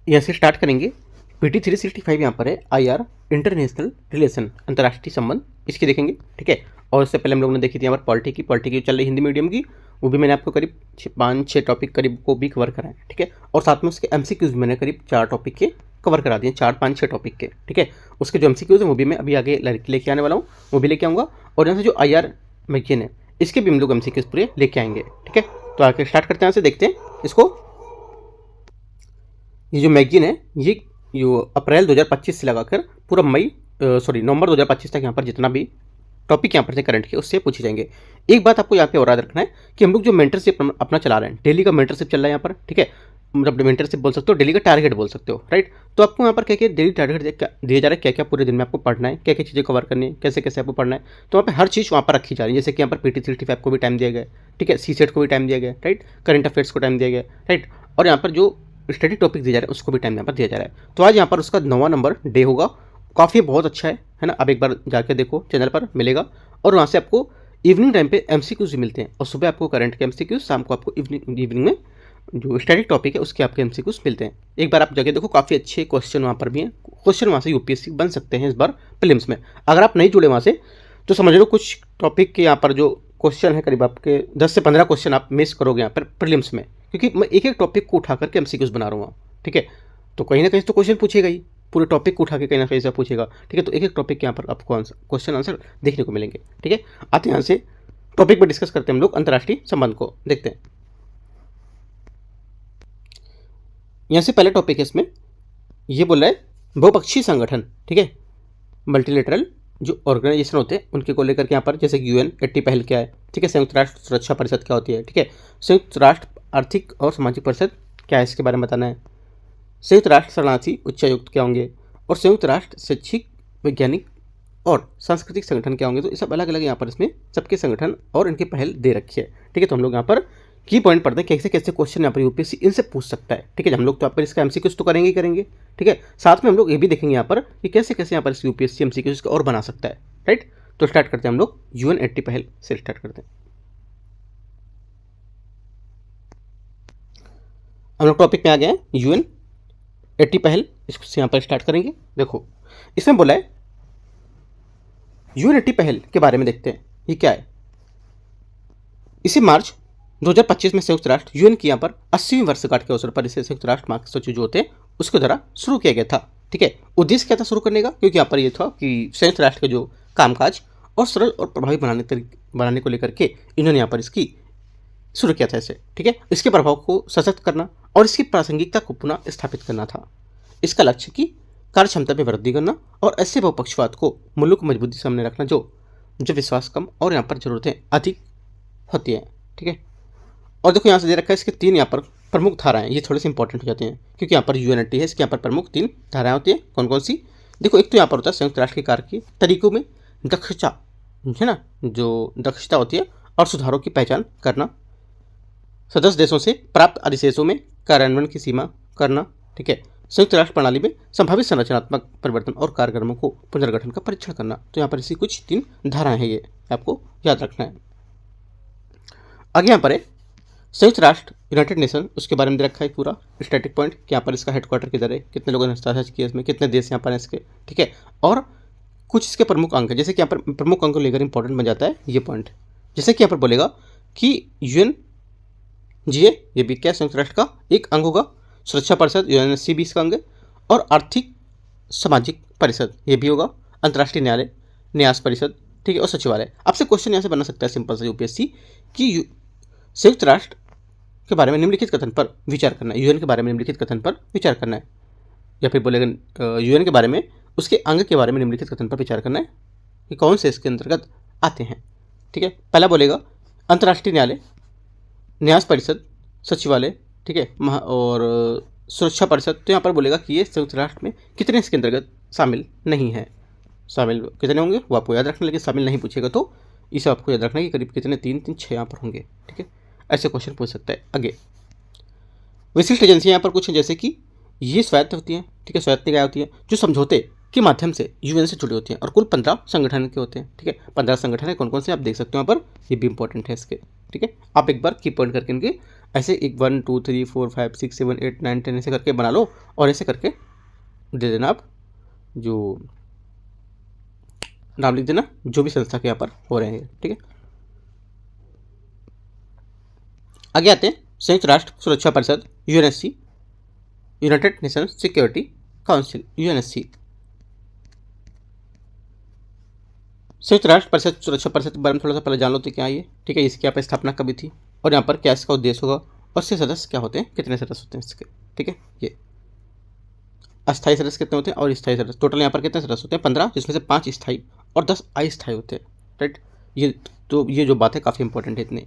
यहाँ से स्टार्ट करेंगे। PT 365 यहाँ पर है IR इंटरनेशनल रिलेशन, अंतर्राष्ट्रीय संबंध, इसकी देखेंगे। ठीक है, और उससे पहले हम लोगों ने देखी थी यहाँ पर पॉलिटी की चल रही हिंदी मीडियम की, वो भी मैंने आपको करीब 5-6 टॉपिक करीब को भी कवर कराए। ठीक है, और साथ में उसके MCQs भी मैंने करीब 4 टॉपिक के कवर करा दिए, 4-5-6 टॉपिक के। ठीक है, उसके जो MCQs हैं वो भी मैं अभी आगे लेके आने वाला हूँ, वो भी लेके आऊँगा। और यहाँ से जो IR मैगजीन है इसके भी हम लोग MCQs पूरे लेके आएंगे। ठीक है, तो आगे स्टार्ट करते हैं, यहाँ से देखते हैं इसको। ये जो मैगजीन है ये जो अप्रैल 2025 से लगाकर पूरा नवंबर 2025 तक यहाँ पर जितना भी टॉपिक यहाँ पर से करंट के उससे पूछे जाएंगे। एक बात आपको यहाँ पे और याद रखना है कि हम लोग जो मेंटरशिप अपना चला रहे हैं, डेली का मेंटरशिप चल रहा है यहाँ पर। ठीक है, मतलब मेंटरशिप बोल सकते हो, डेली का टारगेट बोल सकते हो, राइट। तो आपको यहाँ पर क्या क्या डेली टारगेट दिया जा रहा है, क्या क्या पूरे दिन में आपको पढ़ना है, क्या क्या चीज़ें कवर करनी है, कैसे कैसे आपको पढ़ना है। तो वहाँ पर हर चीज़ वहाँ पर रखी जा रही है। जैसे कि यहाँ पर PT 365 को भी टाइम दिया गया है, ठीक है, CSET को भी टाइम दिया गया है, राइट, करंट अफेयर्स को टाइम दिया गया है, राइट, और यहाँ पर जो स्टडी टॉपिक दिया जा रहा है उसको भी टाइम यहाँ पर दिया जा रहा है। तो आज यहाँ पर उसका 9वां नंबर डे होगा, काफ़ी बहुत अच्छा है ना। आप एक बार जाके देखो, चैनल पर मिलेगा। और वहाँ से आपको इवनिंग टाइम पे MCQs भी मिलते हैं, और सुबह आपको करंट के MCQs, शाम को आपको इवनिंग में जो स्टैटिक टॉपिक है उसके आपके MCQs मिलते हैं। एक बार आप जाके देखो, काफ़ी अच्छे क्वेश्चन वहाँ पर भी हैं। क्वेश्चन वहाँ से UPSC बन सकते हैं इस बार प्रीलिम्स में। अगर आप नहीं जुड़े वहाँ से तो समझ लो कुछ टॉपिक के यहाँ पर जो क्वेश्चन है करीब आपके 10 से 15 क्वेश्चन आप मिस करोगे यहाँ पर प्रीलिम्स में, क्योंकि मैं एक एक टॉपिक को उठा करके MCQs बना रहा हूँ। ठीक है, तो कहीं ना कहीं तो क्वेश्चन पूछेगा ही, पूरे टॉपिक को उठा के कहीं ना कहीं से पूछेगा। ठीक है, तो एक एक टॉपिक के यहाँ पर आपको क्वेश्चन आंसर देखने को मिलेंगे। ठीक है, आते हैं यहाँ से टॉपिक पर डिस्कस करते हैं हम लोग अंतर्राष्ट्रीय संबंध को, देखते हैं। यहाँ से पहला टॉपिक है इसमें, ये बोल रहा है बहुपक्षीय संगठन। ठीक है, मल्टीलेटरल जो ऑर्गेनाइजेशन होते हैं उनके को लेकर के यहाँ पर, जैसे कि UN 80 पहल क्या है। ठीक है, संयुक्त राष्ट्र सुरक्षा परिषद क्या होती है। ठीक है, संयुक्त राष्ट्र आर्थिक और सामाजिक परिषद क्या है, इसके बारे में बताना है। संयुक्त राष्ट्र शरणार्थी उच्चायुक्त क्या होंगे, और संयुक्त राष्ट्र शैक्षिक, वैज्ञानिक और सांस्कृतिक संगठन क्या होंगे। तो ये सब अलग अलग यहाँ पर इसमें सबके संगठन और इनकी पहल दे रखी है। ठीक है, तो हम लोग यहाँ पर की पॉइंट पढ़ते हैं, कैसे कैसे क्वेश्चन यहाँ पर UPSC इनसे पूछ सकता है। ठीक है, हम लोग तो यहाँ पर इसका MCQs तो करेंगे ही करेंगे। ठीक है, साथ में हम लोग ये भी देखेंगे यहाँ पर कि कैसे कैसे यहाँ पर इस UPSC MCQs और बना सकता है, राइट। तो स्टार्ट करते हैं हम लोग UN 80 पहल से स्टार्ट करते हैं। हम लोग टॉपिक में आ गए हैं, UN 80 पहल, इससे यहाँ पर स्टार्ट करेंगे। देखो इसमें बोला है UN 80 पहल के बारे में देखते हैं, ये क्या है। इसी मार्च 2025 में संयुक्त राष्ट्र UN की यहाँ पर 80वीं वर्षगांठ के अवसर पर इसे संयुक्त राष्ट्र महासचिव सचिव जो होते हैं उसके द्वारा शुरू किया गया था। ठीक है, उद्देश्य क्या था शुरू करने का, क्योंकि यहाँ पर ये था कि संयुक्त राष्ट्र के जो कामकाज और सरल और प्रभावी बनाने को लेकर के इन्होंने यहाँ पर इसकी शुरू किया था इसे। ठीक है, इसके प्रभाव को सशक्त करना और इसकी प्रासंगिकता को पुनः स्थापित करना था। इसका लक्ष्य की कार्य क्षमता में वृद्धि करना और ऐसे बहुपक्षवाद को मूल्यों को मजबूती सामने रखना जो विश्वास कम और यहाँ पर जरूरतें अधिक होती हैं। ठीक है, और देखो यहाँ से दे रखा है इसके 3 यहाँ पर प्रमुख धाराएं, ये थोड़े से इंपॉर्टेंट हो जाते हैं क्योंकि यहाँ पर UN 80 है, इसके यहाँ पर प्रमुख 3 धाराएं होती है। कौन कौन सी, देखो एक तो यहाँ पर होता है संयुक्त राष्ट्र के कार्य के तरीकों में दक्षता, है ना, जो दक्षता होती है और सुधारों की पहचान करना, सदस्य देशों से प्राप्त अधिशेषों में कार्यान्वयन की सीमा करना। ठीक है, संयुक्त राष्ट्र प्रणाली में संभावित संरचनात्मक परिवर्तन और कार्यक्रमों को पुनर्गठन का परीक्षण करना। तो यहाँ पर इसी कुछ 3 धाराएं हैं, ये आपको याद रखना है। आगे यहाँ पर है संयुक्त राष्ट्र यूनाइटेड नेशन, उसके बारे में दे रखा है पूरा स्टैटिक पॉइंट कि यहाँ पर इसका हेडक्वार्टर किधर है, कितने लोगों ने हस्ताक्षर किया इसमें, कितने देश यहाँ पर हैं इसके। ठीक है, और कुछ इसके प्रमुख अंक है, जैसे कि यहाँ पर प्रमुख अंक को लेकर इंपॉर्टेंट बन जाता है ये पॉइंट। जैसे कि यहाँ पर बोलेगा कि UNGA ये भी क्या संयुक्त राष्ट्र का एक अंग होगा, सुरक्षा परिषद UNSC भी इसका अंग है, और आर्थिक सामाजिक परिषद ये भी होगा, अंतर्राष्ट्रीय न्यायालय, न्यास परिषद, ठीक है, और सचिवालय। आपसे क्वेश्चन यहाँ से बना सकता है सिंपल सा UPSC कि संयुक्त राष्ट्र के बारे में निम्नलिखित कथन पर विचार करना है, UN के बारे में निम्नलिखित कथन पर विचार करना है, या फिर बोलेगा UN के बारे में उसके अंग के बारे में निम्नलिखित कथन पर विचार करना है कि कौन से इसके अंतर्गत आते हैं। ठीक है, पहला बोलेगा अंतर्राष्ट्रीय न्यायालय, न्यास परिषद, सचिवालय, ठीक है, और सुरक्षा परिषद। तो यहाँ पर बोलेगा कि ये संयुक्त राष्ट्र में कितने इसके अंतर्गत शामिल नहीं है, शामिल कितने होंगे वो आपको याद रखना, लेकिन शामिल नहीं पूछेगा तो इसे आपको याद रखना है कि करीब कितने 3-3-6 यहाँ पर होंगे। ठीक है, ऐसे क्वेश्चन पूछ सकता है। आगे विशिष्ट एजेंसियाँ यहाँ पर कुछ हैं, जैसे कि ये स्वायत्त होती हैं। ठीक है, स्वायत्त निकाय होती है जो समझौते के माध्यम से UN से जुड़ी होती हैं, और कुल 15 संगठन के होते हैं। ठीक है, 15 संगठन है, कौन कौन से आप देख सकते हो यहाँ पर, ये भी इंपॉर्टेंट है इसके। ठीक है, आप एक बार की पॉइंट करके इनके ऐसे एक 1 2 3 4 5 6 7 8 9 10 ऐसे करके बना लो और ऐसे करके दे देना आप, जो नाम लिख देना जो भी संस्था के यहाँ पर हो रहे हैं, ठीक है। आगे आते हैं संयुक्त राष्ट्र सुरक्षा परिषद, UNSC, United Nations security council, UNSC. संयुक्त राष्ट्र परिषद सुरक्षा परिषद के बारे में थोड़ा सा पहले जान लो तो क्या ये, ठीक है। इसकी यहाँ पर स्थापना कभी थी और यहाँ पर क्या इसका उद्देश्य होगा और इसके सदस्य क्या होते हैं, कितने सदस्य होते हैं इसके, ठीक है। ये अस्थायी सदस्य कितने होते हैं और स्थायी सदस्य, टोटल यहाँ पर कितने सदस्य होते हैं 15, जिसमें से 5 स्थायी और 10 अस्थायी होते हैं, राइट। ये जो बात है काफ़ी इंपॉर्टेंट है इतनी,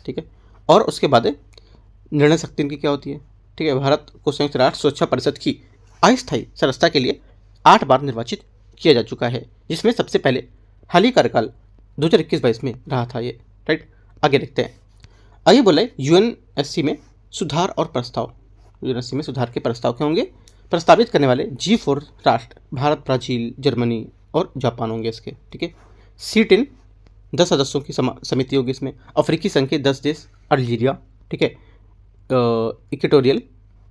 ठीक है। और उसके बाद निर्णय शक्ति इनकी क्या होती है, ठीक है। भारत को संयुक्त राष्ट्र सुरक्षा परिषद की अस्थायी सदस्यता के लिए 8 बार निर्वाचित किया जा चुका है, जिसमें सबसे पहले हाल ही कार्यकाल 2021-22 में रहा था ये, राइट। आगे देखते हैं। आइए बोले यूएनएससी में सुधार और प्रस्ताव। यूएनएससी में सुधार के प्रस्ताव क्या होंगे, प्रस्तावित करने वाले G4 राष्ट्र भारत, ब्राजील, जर्मनी और जापान होंगे इसके, ठीक है। C10 10 सदस्यों की समिति होगी इसमें। अफ्रीकी संघ के 10 देश, अल्जीरिया, ठीक है, Equatorial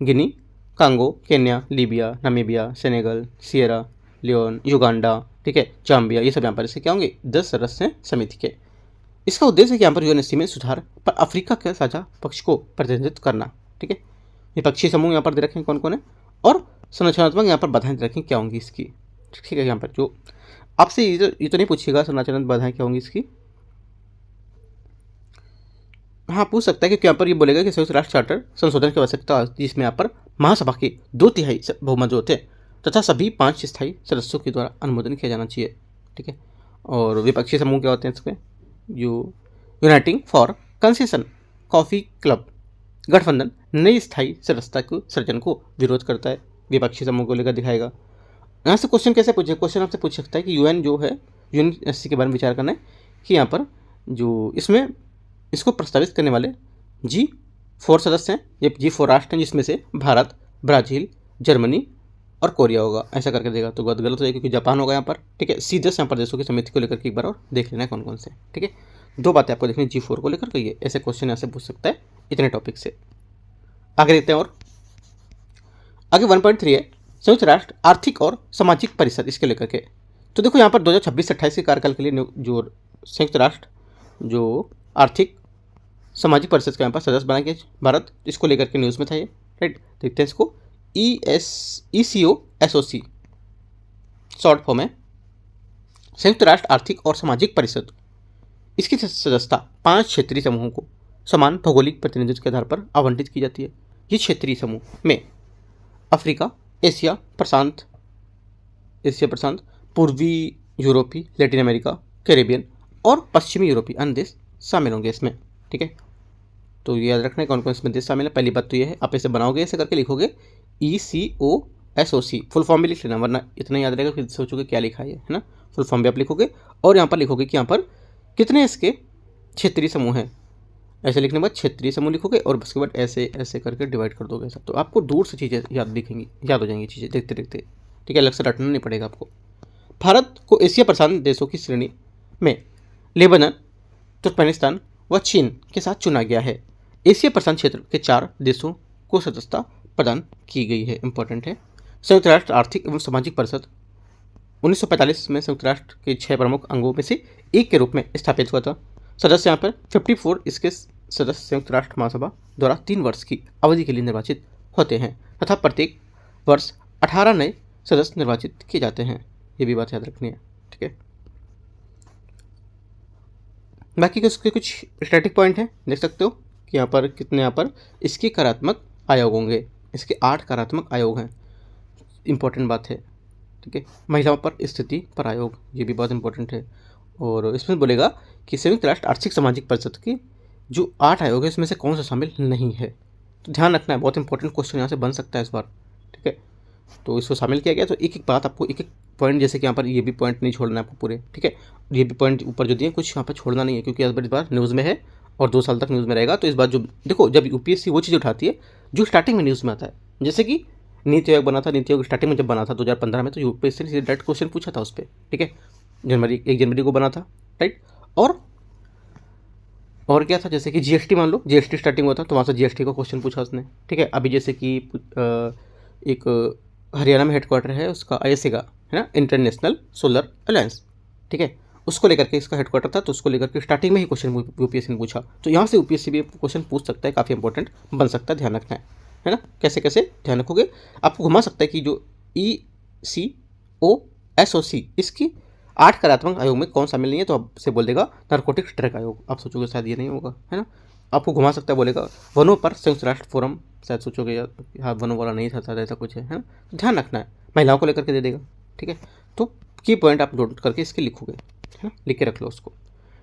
Guinea, Congo, Kenya, Libya, Namibia, Senegal, Sierra Leone, Uganda, ठीक है, जाम्बिया, ये सब यहाँ पर इससे क्या होंगे 10 सदस्य हैं समिति के। इसका उद्देश्य है कि यहाँ पर यूएनएससी में सुधार पर अफ्रीका के साझा पक्ष को प्रतिनिधित्व करना, ठीक है। विपक्षी समूह यहाँ पर दे रखे हैं कौन कौन है और संरचनात्मक यहाँ पर बाधाएं दे रखी क्या होंगी इसकी, ठीक है। यहाँ पर जो आपसे ये तो नहीं पूछिएगा संरचनात्मक बाधाएं क्या होंगी इसकी, हाँ पूछ सकता है कि यहाँ पर ये बोलेगा कि संयुक्त राष्ट्र चार्टर संशोधन की आवश्यकता, जिसमें यहाँ पर महासभा के 2/3 बहुमत जो होते हैं तथा सभी 5 स्थायी सदस्यों के द्वारा अनुमोदन किया जाना चाहिए, ठीक है। और विपक्षी समूह क्या होते हैं इसमें, जो uniting for concession coffee club गठबंधन नई स्थायी सदस्यता के सृजन को विरोध करता है, विपक्षी समूह को लेकर दिखाएगा। यहाँ से क्वेश्चन कैसे पूछे, क्वेश्चन आपसे पूछ सकता है कि यूएन जो है यूएनएससी के बारे में विचार करना है कि यहाँ पर जो इसमें इसको प्रस्तावित करने वाले G4 सदस्य हैं, ये G4 राष्ट्र हैं, जिसमें से भारत, ब्राज़ील, जर्मनी और कोरिया होगा, ऐसा करके देगा तो गलत हो जाएगा क्योंकि जापान होगा यहाँ पर, ठीक है। C10 यहाँ पर देशों की समिति को लेकर के एक बार और देख लेना है कौन कौन से, ठीक है। 2 बातें आपको देखनी G4 को लेकर के, ये ऐसे क्वेश्चन यहाँ से पूछ सकता है इतने टॉपिक से। आगे देखते हैं और आगे 1.3 है संयुक्त राष्ट्र आर्थिक और सामाजिक परिषद, इसके लेकर के। तो देखो यहाँ पर 2026 से 28 के कार्यकाल के लिए जो संयुक्त राष्ट्र जो आर्थिक सामाजिक परिषद का यहाँ पर सदस्य बना के भारत, इसको लेकर के न्यूज़ में था ये, राइट। देखते हैं इसको ECOSOC शॉर्ट फॉर्म है, संयुक्त राष्ट्र आर्थिक और सामाजिक परिषद। इसकी सदस्यता 5 क्षेत्रीय समूहों को समान भौगोलिक प्रतिनिधित्व के आधार पर आवंटित की जाती है। ये क्षेत्रीय समूह में अफ्रीका, एशिया प्रशांत, पूर्वी यूरोपीय, लैटिन अमेरिका, कैरेबियन और पश्चिमी यूरोपीय अन्य देश शामिल होंगे इसमें, ठीक है। तो ये याद रखना है कौन कौन इसमें देश शामिल है। पहली बात तो ये है, आप ऐसे बनाओगे, ऐसे करके लिखोगे ECOSOC, फुल फॉर्म भी लिख लेना, वरना इतना याद रहेगा फिर सोचोगे क्या लिखा है ना। फुल फॉर्म भी आप लिखोगे और यहाँ पर लिखोगे कि यहाँ पर कितने इसके क्षेत्रीय समूह हैं, ऐसे लिखने के बाद क्षेत्रीय समूह लिखोगे और उसके बाद ऐसे ऐसे करके डिवाइड कर दोगे सब, तो आपको दूर से चीज़ें याद दिखेंगी, याद हो जाएंगी चीज़ें देखते देखते, ठीक है। अलग से रटना नहीं पड़ेगा आपको। भारत को एशिया प्रशांत देशों की श्रेणी में लेबनान, तुर्कमेनिस्तान व चीन के साथ चुना गया है। एशिया प्रशांत क्षेत्र के 4 देशों को सदस्यता प्रदान की गई है, इंपॉर्टेंट है। संयुक्त राष्ट्र आर्थिक एवं सामाजिक परिषद 1945 में संयुक्त राष्ट्र के 6 प्रमुख अंगों में से एक के रूप में स्थापित हुआ था। सदस्य यहाँ पर 54 इसके सदस्य संयुक्त राष्ट्र महासभा द्वारा 3 वर्ष की अवधि के लिए निर्वाचित होते हैं तथा प्रत्येक वर्ष 18 नए सदस्य निर्वाचित किए जाते हैं। ये भी बात याद रखनी है, ठीक है। बाकी के उसके कुछ स्टैटिक पॉइंट हैं, देख सकते हो कि यहाँ पर कितने, यहाँ पर इसके कार्यात्मक आयोग होंगे, इसके 8 कार्यात्मक आयोग हैं, इंपॉर्टेंट बात है, ठीक है। महिलाओं पर स्थिति पर आयोग, ये भी बहुत इंपॉर्टेंट है। और इसमें बोलेगा कि संयुक्त राष्ट्र आर्थिक सामाजिक परिषद की जो 8 आयोग है इसमें से कौन सा शामिल नहीं है, तो ध्यान रखना है, बहुत इंपॉर्टेंट क्वेश्चन यहाँ से बन सकता है इस बार, ठीक है। तो इसको शामिल किया गया, तो एक एक बात आपको, एक एक पॉइंट, जैसे कि यहाँ पर ये भी पॉइंट नहीं छोड़ना है आपको पूरे, ठीक है। ये भी पॉइंट ऊपर जो दिए कुछ यहाँ पर छोड़ना नहीं है, क्योंकि इस बार न्यूज़ में है और 2 साल तक न्यूज़ में रहेगा। तो इस बार जो देखो, जब यूपीएससी वो चीज़ उठाती है जो स्टार्टिंग में न्यूज़ में आता है, जैसे कि नीति आयोग बना था, नीति आयोग स्टार्टिंग में जब बना था 2015 में, तो यूपीएससी ने डायरेक्ट क्वेश्चन पूछा था उस पर, ठीक है। 1 जनवरी को बना था, राइट। और और क्या था, जैसे कि जीएसटी, मान लो जीएसटी स्टार्टिंग हुआ था तो वहाँ से जीएसटी का क्वेश्चन पूछा उसने, ठीक है। अभी जैसे कि एक हरियाणा में हेडक्वार्टर है उसका आईएसए का, है ना, इंटरनेशनल सोलर अलायंस, ठीक है, उसको लेकर के इसका हेडक्वार्टर था, तो उसको लेकर के स्टार्टिंग में ही क्वेश्चन यूपीएससी ने पूछा, तो यहाँ से यूपीएससी भी क्वेश्चन पूछ सकता है, काफ़ी इंपॉर्टेंट बन सकता है, ध्यान रखना है ना। कैसे कैसे ध्यान रखोगे, आपको घुमा सकता है कि जो ECOSOC इसकी 8 कार्यात्मक आयोग में कौन शामिल नहीं है, तो आपसे बोल देगा नारकोटिक्स ड्रग आयोग। आप सोचोगे शायद ये नहीं होगा, है ना। आपको घुमा सकता है, बोलेगा वनों पर संयुक्त राष्ट्र फोरम, शायद सोचोगे यार हाँ वनों वाला नहीं था, शायद ऐसा कुछ है ना। तो ध्यान रखना है, महिलाओं को लेकर के दे देगा, ठीक है। तो की पॉइंट आप नोट करके इसके लिखोगे, है ना, लिख के रख लो उसको,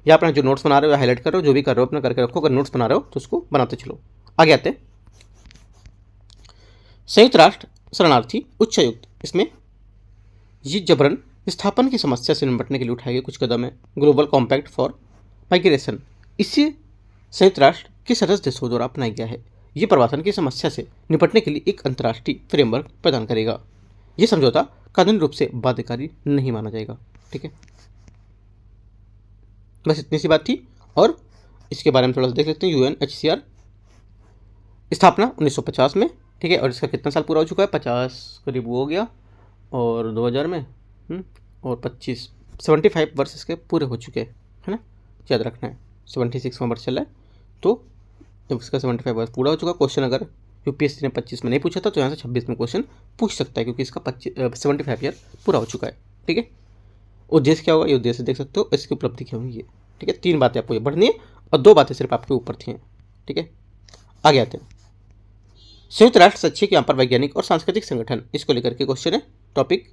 या अपना जो नोट्स बना रहे हो या हाईलाइट कर रहे हो, जो भी कर रहे हो अपना करके रखो। अगर नोट्स बना रहे हो तो उसको बनाते चलो। आगे आते हैं संयुक्त राष्ट्र शरणार्थी उच्चायुक्त, इसमें ये जबरन विस्थापन की समस्या से निपटने के लिए उठाए गए कुछ कदम है। ग्लोबल कॉम्पैक्ट फॉर माइग्रेशन, इससे संयुक्त राष्ट्र के सदस्य देशों द्वारा अपनाया गया है। ये प्रवासन की समस्या से निपटने के लिए एक अंतर्राष्ट्रीय फ्रेमवर्क प्रदान करेगा। यह समझौता कानूनी रूप से बाध्यकारी नहीं माना जाएगा, ठीक है। बस इतनी सी बात थी, और इसके बारे में थोड़ा सा देख लेते हैं। UNHCR स्थापना 1950 में, ठीक है, और इसका कितना साल पूरा हो चुका है, 50 करीब हो गया, और 2000 में और 75 वर्ष इसके पूरे हो चुके हैं, है ना, याद रखना है। 76वां वर्ष चल रहा है, तो जब इसका 75 वर्ष पूरा हो चुका, क्वेश्चन अगर यूपीएससी ने 25 में नहीं पूछा था तो यहाँ से 26 में क्वेश्चन पूछ सकता है, क्योंकि इसका 75 ईयर पूरा हो चुका है, ठीक है। उद्देश्य क्या होगा, ये उद्देश्य देख सकते हो, इसकी उपलब्धि क्या होगी ये, ठीक है। 3 बातें आपको ये बढ़नी है और 2 बातें सिर्फ आपके ऊपर थी, ठीक है। आगे आते हैं संयुक्त राष्ट्र शैक्षिक यहाँ पर वैज्ञानिक और सांस्कृतिक संगठन, इसको लेकर के क्वेश्चन है टॉपिक।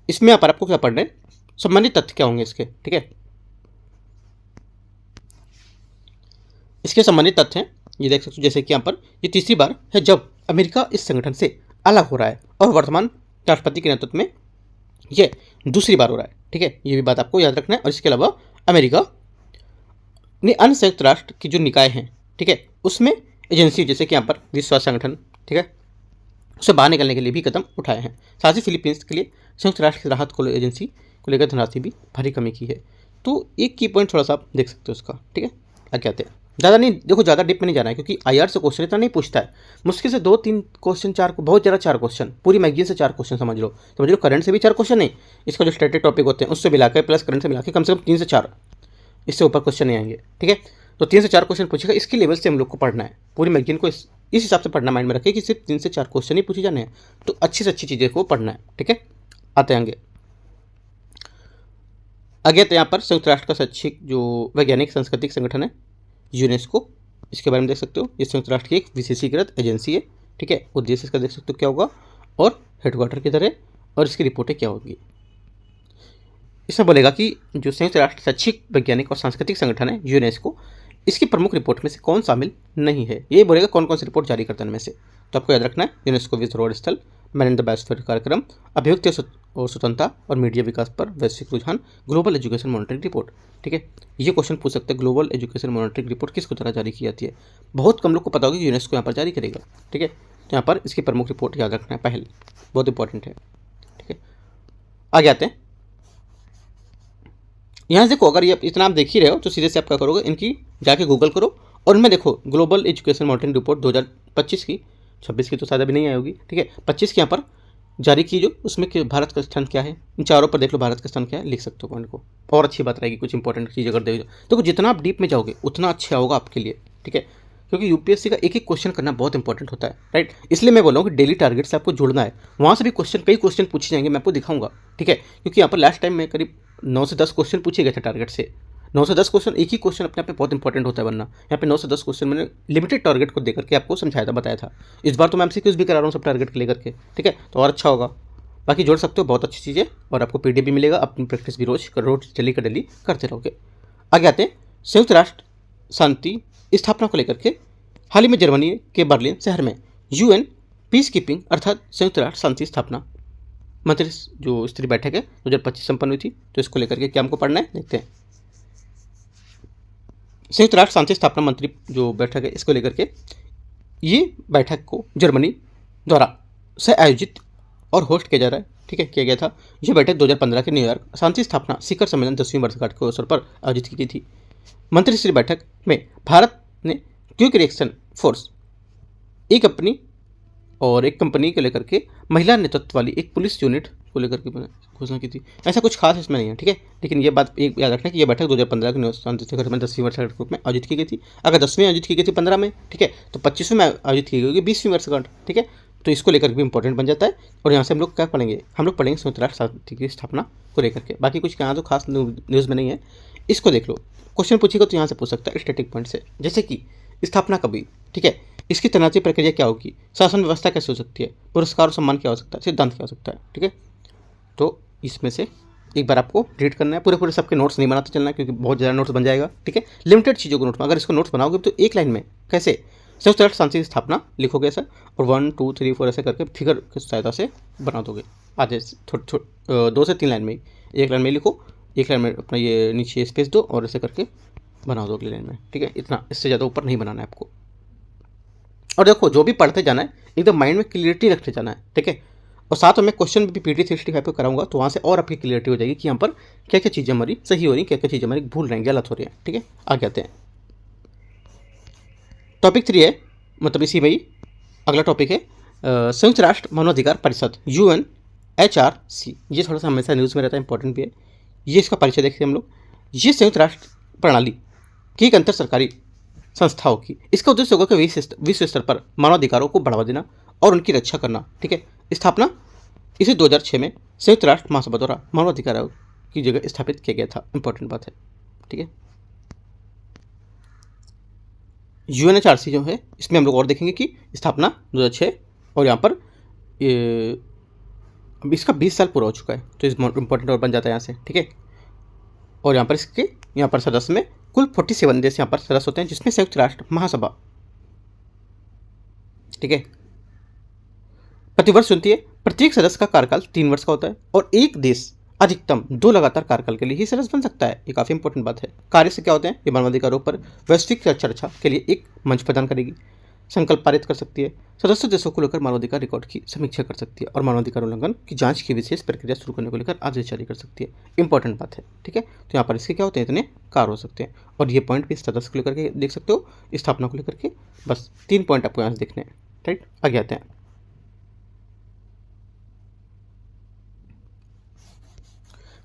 इसमें यहाँ पर आपको क्या पढ़ना है, संबंधित तथ्य क्या होंगे इसके, ठीक है। इसके संबंधित तथ्य हैं, ये देख सकते हो, जैसे कि यहाँ पर ये तीसरी बार है जब अमेरिका इस संगठन से अलग हो रहा है, और वर्तमान राष्ट्रपति के नेतृत्व में ये दूसरी बार हो रहा है, ठीक है। ये भी बात आपको याद रखना है। और इसके अलावा अमेरिका ने अन्य संयुक्त राष्ट्र की जो निकाय हैं, ठीक है, उसमें एजेंसी जैसे कि यहाँ पर विश्व स्वास्थ्य संगठन, ठीक है, उसे बाहर निकलने के लिए भी कदम उठाए हैं। साथ ही फिलीपींस के लिए संयुक्त राष्ट्र की राहत को एजेंसी को लेकर धनराशि भी भारी कमी की है। तो एक की पॉइंट थोड़ा सा आप देख सकते हो उसका, ठीक है। आगे आते हैं, ज़्यादा नहीं देखो, ज़्यादा डिप में नहीं जाना है, क्योंकि IR से क्वेश्चन इतना नहीं पूछता है, मुश्किल से 2-3 क्वेश्चन, 4, बहुत ज़्यादा 4 क्वेश्चन, पूरी मैगजीन से 4 क्वेश्चन समझ लो, करंट से भी 4 क्वेश्चन नहीं, इसका जो स्टैटिक टॉपिक होते हैं उससे मिलाकर प्लस करंट से मिलाकर कम से कम 3 से 4, इससे ऊपर क्वेश्चन नहीं आएंगे, ठीक है। तो 3 से 4 क्वेश्चन पूछेगा, इसके लेवल से हम लोग को पढ़ना है, पूरी मैगजीन को इस हिसाब से पढ़ना, माइंड में रखिए कि सिर्फ 3 से 4 क्वेश्चन ही पूछे जाने हैं, तो अच्छी से अच्छी चीज़ें को पढ़ना है, ठीक है। आते हैं आगे तो यहाँ पर संयुक्त राष्ट्र का शैक्षिक जो वैज्ञानिक सांस्कृतिक संगठन है यूनेस्को, इसके बारे में देख सकते हो। ये संयुक्त राष्ट्र की एक विशेषीकृत एजेंसी है, ठीक है। उद्देश्य इसका देख सकते हो क्या होगा, और हेडक्वार्टर किधर है, और इसकी रिपोर्टें क्या होगी। इसमें बोलेगा कि जो संयुक्त राष्ट्र शैक्षिक वैज्ञानिक और सांस्कृतिक संगठन है यूनेस्को, इसकी प्रमुख रिपोर्ट में से कौन शामिल नहीं है। ये बोलेगा कौन कौन सी रिपोर्ट जारी करता है इनमें से, तो आपको याद रखना है। यूनेस्को विश्व धरोहर स्थल, मैन इन द बायोस्फीयर कार्यक्रम, अभिव्यक्ति और स्वतंत्रता और मीडिया विकास पर वैश्विक रुझान, ग्लोबल एजुकेशन मॉनिटरिंग रिपोर्ट, ठीक है। ये क्वेश्चन पूछ सकते हैं, ग्लोबल एजुकेशन मॉनिटरिंग रिपोर्ट किसको द्वारा जारी की जाती है। बहुत कम लोग को पता होगा कि यूनेस्को यहाँ पर जारी करेगा, ठीक है। तो यहाँ पर इसकी प्रमुख रिपोर्ट याद रखना है, पहले बहुत इंपॉर्टेंट है, ठीक है। आगे आते हैं, यहाँ से देखो, अगर ये इतना आप देख ही रहे हो तो सीधे से आप क्या करोगे, इनकी जाके गूगल करो और इनमें देखो ग्लोबल एजुकेशन मॉनिटरिंग रिपोर्ट 2025 की, 26 की तो शायद अभी नहीं आई होगी, ठीक है। 25 की यहाँ पर जारी की, जो उसमें कि भारत का स्थान क्या है, इन चारों पर देख लो भारत का स्थान क्या है, लिख सकते हो पॉइंट को, और अच्छी बात रहेगी। कुछ इंपॉर्टेंट चीज़ अगर देखो जितना आप डीप में जाओगे उतना अच्छा होगा आपके लिए, ठीक है। क्योंकि यूपीएससी का एक एक क्वेश्चन करना बहुत इंपॉर्टेंट होता है, राइट। इसलिए मैं बोल रहा हूँ कि डेली टारगेट से आपको जुड़ना है, वहाँ से भी कई क्वेश्चन पूछे जाएंगे, मैं आपको दिखाऊंगा, ठीक है। क्योंकि यहाँ पर लास्ट टाइम में करीब 9 से 10 क्वेश्चन पूछे गए थे टारगेट से, 9 से 10 क्वेश्चन, एक ही क्वेश्चन अपने आप में बहुत इंपॉर्टेंट होता है, वरना यहाँ पे 9 से 10 क्वेश्चन मैंने लिमिटेड टारगेट को देकर के आपको समझाया था, बताया था। इस बार तो मैं MCQs भी करा रहा हूँ सब टारगेट को लेकर के, ठीक है, तो और अच्छा होगा। बाकी जोड़ सकते हो, बहुत अच्छी चीज़ है, और आपको PDF भी मिलेगा, अपनी प्रैक्टिस भी रोज डेली का डेली करते रहोगे। आगे आते हैं संयुक्त राष्ट्र शांति स्थापना को लेकर के, हाल ही में जर्मनी के बर्लिन शहर में UN पीस कीपिंग अर्थात संयुक्त राष्ट्र शांति स्थापना मंत्री जो स्तरीय बैठक है 2025 संपन्न हुई थी, तो इसको लेकर के क्या हमको पढ़ना है, देखते हैं। संयुक्त राष्ट्र शांति स्थापना मंत्री जो बैठक है, इसको लेकर के, ये बैठक को जर्मनी द्वारा से आयोजित और होस्ट किया जा रहा है ठीक है, किया गया था। यह बैठक 2015 के न्यूयॉर्क शांति स्थापना शिखर सम्मेलन 10वीं वर्षगांठ के अवसर पर आयोजित की गई थी। मंत्रिस्तरीय बैठक में भारत ने क्विक रिएक्शन फोर्स, एक कंपनी को लेकर के महिला नेतृत्व वाली एक पुलिस यूनिट को लेकर के घोषणा की थी। ऐसा कुछ खास इसमें नहीं है, ठीक है, लेकिन ये बात एक याद रखना कि यह बैठक 2015 के शांति शिखर सम्मेलन 10वीं वर्षगांठ के रूप में आयोजित की गई थी। अगर 10वीं आयोजित की गई थी 15 में, ठीक है, तो 25वें में आयोजित की गई होगी 20वीं वर्षगांठ, ठीक है। तो इसको लेकर भी इंपॉर्टेंट बन जाता है। और यहाँ से हम लोग क्या पढ़ेंगे, हम लोग पढ़ेंगे संयुक्त राष्ट्र शांति की स्थापना को लेकर के। बाकी कुछ यहाँ तो खास न्यूज़ में नहीं है, इसको देख लो। क्वेश्चन पूछेगा तो यहाँ से पूछ सकता है स्टैटिक पॉइंट से, जैसे कि स्थापना कभी, ठीक है, इसकी तैनाती प्रक्रिया क्या होगी, शासन व्यवस्था कैसे हो सकती है, पुरस्कार और सम्मान क्या हो सकता है, सिद्धांत क्या हो सकता है, ठीक है। तो इसमें से एक बार आपको रीड करना है, पूरे सबके नोट्स नहीं बनाते चलना, क्योंकि बहुत ज़्यादा नोट्स बन जाएगा, ठीक है। लिमिटेड चीज़ों को नोट्स, अगर इसको नोट्स बनाओगे तो एक लाइन में कैसे संयुक्त राष्ट्र शांति की स्थापना लिखोगे सर, और 1 2 3 4 ऐसे करके फिगर की सहायता से बना दोगे। आधे 2 से 3 लाइन में, एक लाइन में लिखो, एक लाइन में अपना ये नीचे स्पेस दो और ऐसे करके बना दो अगली लाइन में, ठीक है। इतना, इससे ज़्यादा ऊपर नहीं बनाना है आपको। और देखो, जो भी पढ़ते जाना है एकदम माइंड में क्लियरिटी रखते जाना है, ठीक है। और साथ में क्वेश्चन भी PT 365 पे कराऊंगा, तो वहाँ से और आपकी क्लियरिटी हो जाएगी कि यहाँ पर क्या क्या चीज़ें हमारी सही हो रही, क्या क्या चीज़ें हमारी भूल रही हैं, गलत हो रही हैं, ठीक है। आगे आते हैं। टॉपिक 3 है, मतलब इसी में ही अगला टॉपिक है संयुक्त राष्ट्र मानवाधिकार परिषद UNHRC। ये थोड़ा सा हमेशा न्यूज़ में रहता है, इंपॉर्टेंट भी है। ये इसका परिचय देखते हैं हम लोग। ये संयुक्त राष्ट्र प्रणाली की एक अंतर सरकारी संस्था होगी। इसका उद्देश्य होगा कि विश्व स्तर पर मानवाधिकारों को बढ़ावा देना और उनकी रक्षा करना, ठीक है। स्थापना इसे 2006 में संयुक्त राष्ट्र महासभा द्वारा मानवाधिकारों की जगह स्थापित किया गया था। इंपॉर्टेंट बात है, ठीक है। UNHRC जो है, इसमें हम लोग और देखेंगे कि स्थापना 2006 और यहाँ पर अब इसका 20 साल पूरा हो चुका है, तो इस इंपॉर्टेंट और बन जाता है यहाँ से, ठीक है। और यहाँ पर सदस्य में कुल 47 देश यहाँ पर सदस्य होते हैं, जिसमें संयुक्त राष्ट्र महासभा, ठीक है, प्रतिवर्ष चुनती है। प्रत्येक सदस्य का कार्यकाल 3 वर्ष का होता है और एक देश अधिकतम 2 लगातार कार्यकाल के लिए ही सदस्य बन सकता है। ये काफ़ी इंपॉर्टेंट बात है। कार्य से क्या होते हैं, ये मानवाधिकारों पर वैश्विक चर्चा के लिए एक मंच प्रदान करेगी, संकल्प पारित कर सकती है, सदस्य देशों को लेकर मानवाधिकार रिकॉर्ड की समीक्षा कर सकती है और मानवाधिकार उल्लंघन की जांच की विशेष प्रक्रिया शुरू करने को लेकर आदेश जारी कर सकती है। इंपॉर्टेंट बात है, ठीक है। तो यहाँ पर इसके क्या होते हैं, इतने कार्य हो सकते हैं। और ये पॉइंट भी सदस्य को लेकर के देख सकते हो, स्थापना को लेकर के बस 3 पॉइंट आपको यहाँ से देखने हैं, राइट। आगे आते हैं।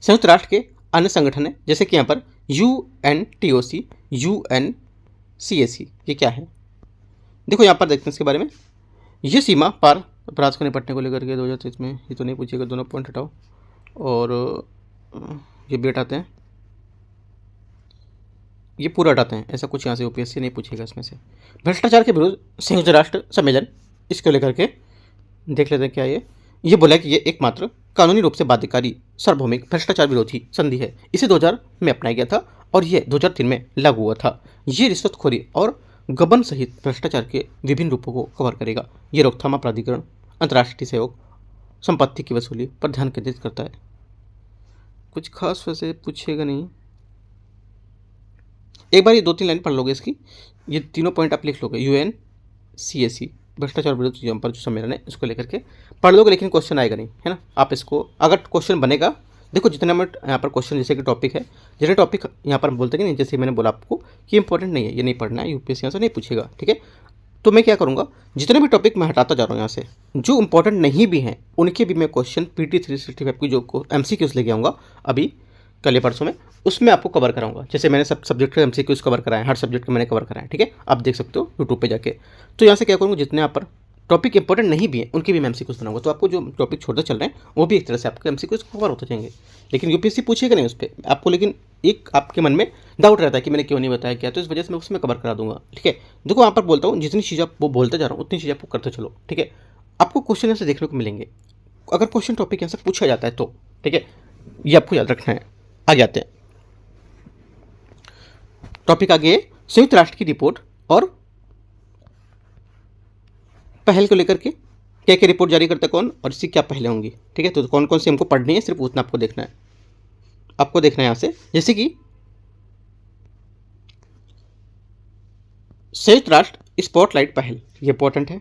संयुक्त राष्ट्र के अन्य संगठन है, जैसे कि यहाँ पर UNTOC, UNCAC, ये क्या है देखो यहाँ पर देखते हैं इसके बारे में। ये सीमा पार अपराध को निपटने को लेकर के 2023 में, ये तो नहीं पूछेगा, दोनों पॉइंट हटाओ। और ये भी हटाते हैं, ये पूरा हटाते हैं, ऐसा कुछ यहाँ से UPSC नहीं पूछेगा इसमें से। भ्रष्टाचार के विरुद्ध संयुक्त राष्ट्र सम्मेलन, इसको लेकर के देख लेते हैं क्या ये बोला कि ये एकमात्र कानूनी रूप से बाध्यकारी सार्वभौमिक भ्रष्टाचार विरोधी संधि है। इसे 2000 में अपनाया गया था और यह 2003 में लागू हुआ था। ये रिश्वतखोरी और गबन सहित भ्रष्टाचार के विभिन्न रूपों को कवर करेगा। ये रोकथाम प्राधिकरण, अंतर्राष्ट्रीय सहयोग, संपत्ति की वसूली पर ध्यान केंद्रित करता है। कुछ खास वैसे पूछेगा नहीं, एक बार ये 2-3 लाइन पढ़ लोगे इसकी, ये तीनों पॉइंट आप लिख लोगे। UNCAC भ्रष्टाचार विरुद्ध जो सम्मेलन है, इसको लेकर के पढ़ लोगे, लेकिन क्वेश्चन आएगा नहीं, है ना। आप इसको अगर क्वेश्चन बनेगा, देखो जितना मिनट यहाँ पर क्वेश्चन जैसे कि टॉपिक है, जितने टॉपिक यहाँ पर हम बोलते हैं कि नहीं, जैसे मैंने बोला आपको कि इंपॉर्टेंट नहीं है, ये नहीं पढ़ना है, UPSC यहाँ से नहीं पूछेगा, ठीक है। तो मैं क्या करूँगा, जितने भी टॉपिक मैं हटाता जा रहा हूँ यहाँ से, जो इंपॉर्टेंट नहीं भी हैं उनके भी मैं क्वेश्चन PT 365 की जो MCQs लेके आऊँगा अभी कल या परसों में, उसमें आपको कवर कराऊंगा। जैसे मैंने सब सब्जेक्ट के MCQs कवर कराए, हर सब्जेक्ट के मैंने कवर कराए, ठीक है। आप देख सकते हो यूट्यूब पे जाके। तो यहाँ से क्या करूँगा, जितने यहाँ पर टॉपिक इंपॉर्टेंट नहीं भी हैं उनके भी मैं MCQs बनाऊंगा, तो आपको जो टॉपिक छोड़ते चल रहे हैं वो भी एक तरह से आपके MCQs कवर होते जाएंगे। लेकिन UPSC पूछेगा नहीं उस पर आपको, लेकिन एक आपके मन में डाउट रहता है कि मैंने क्यों नहीं बताया क्या, तो इस वजह से मैं उसमें कवर करा दूंगा, ठीक है। देखो यहाँ पर बोलता हूँ, जितनी चीज़ आप वो बोलते जा रहा हूँ उतनी चीज़ आपको करते चलो, ठीक है। आपको क्वेश्चन यहाँ से देखने को मिलेंगे, अगर क्वेश्चन टॉपिक यहाँ से पूछा जाता है तो, ठीक है, ये आपको याद रखना है। आगे आते हैं, टॉपिक आगे संयुक्त राष्ट्र की रिपोर्ट और पहल को लेकर के क्या क्या रिपोर्ट जारी करता है कौन, और इसकी क्या पहले होंगी, ठीक है। तो कौन कौन सी हमको पढ़नी है, सिर्फ उतना आपको देखना है। आपको देखना है यहाँ से, जैसे कि संयुक्त राष्ट्र स्पॉटलाइट पहल, ये इंपॉर्टेंट है।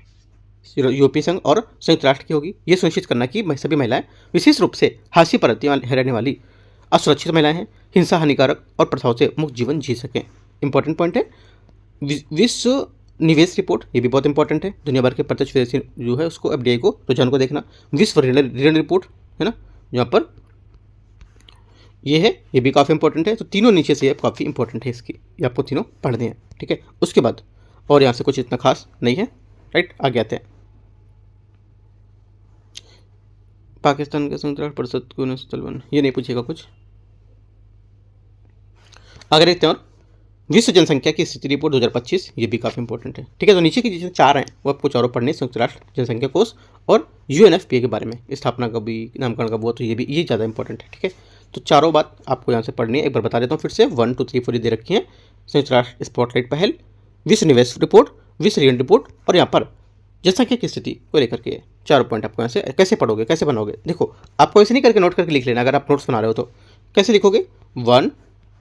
यूरोपीय संघ और संयुक्त राष्ट्र की होगी। ये सुनिश्चित करना कि सभी महिलाएं विशेष रूप से हाशिए पर रहने वाली असुरक्षित महिलाएं हैं, हिंसा, हानिकारक और प्रथाओं से मुक्त जीवन जी सकें। इंपॉर्टेंट पॉइंट है विश्व निवेश रिपोर्ट, ये भी बहुत इंपॉर्टेंट है। दुनिया भर के प्रत्यक्ष विदेशी जो है उसको एफडीआई को रुझान को देखना। विश्व ऋण रिपोर्ट है ना, यहाँ पर ये है, ये भी काफ़ी इंपॉर्टेंट है। तो तीनों नीचे से काफ़ी इंपॉर्टेंट है इसकी, ये आपको तीनों पढ़ने हैं, ठीक है। उसके बाद और यहाँ से कुछ इतना खास नहीं है, राइट। आगे आते हैं पाकिस्तान के संयुक्त राष्ट्र परिषद को 1953, ये नहीं पूछेगा कुछ। अगर देखते हैं और विश्व जनसंख्या की स्थिति रिपोर्ट 2025, ये भी काफ़ी इंपॉर्टेंट है, ठीक है। तो नीचे के जितने चार हैं वो आपको चारों पढ़ने, संयुक्त राष्ट्र जनसंख्या कोष और यूएनएफपीए के बारे में, स्थापना का भी, नामकरण का हुआ, तो ये ज़्यादा इंपॉर्टेंट है, ठीक है। तो चारों बात आपको यहाँ से पढ़नी है। एक बार बता देता हूँ फिर से, 1 2 3 4 दे रखी है। संयुक्त राष्ट्र स्पॉटलाइट पहल, विश्व निवेश रिपोर्ट, विश्व ऋण रिपोर्ट और यहाँ पर जनसंख्या की स्थिति को लेकर के चारों पॉइंट आपको यहाँ से कैसे पढ़ोगे, कैसे बनाओगे। देखो आपको ऐसे नहीं करके नोट करके लिख लेना, अगर आप नोट्स बना रहे हो तो कैसे लिखोगे, 1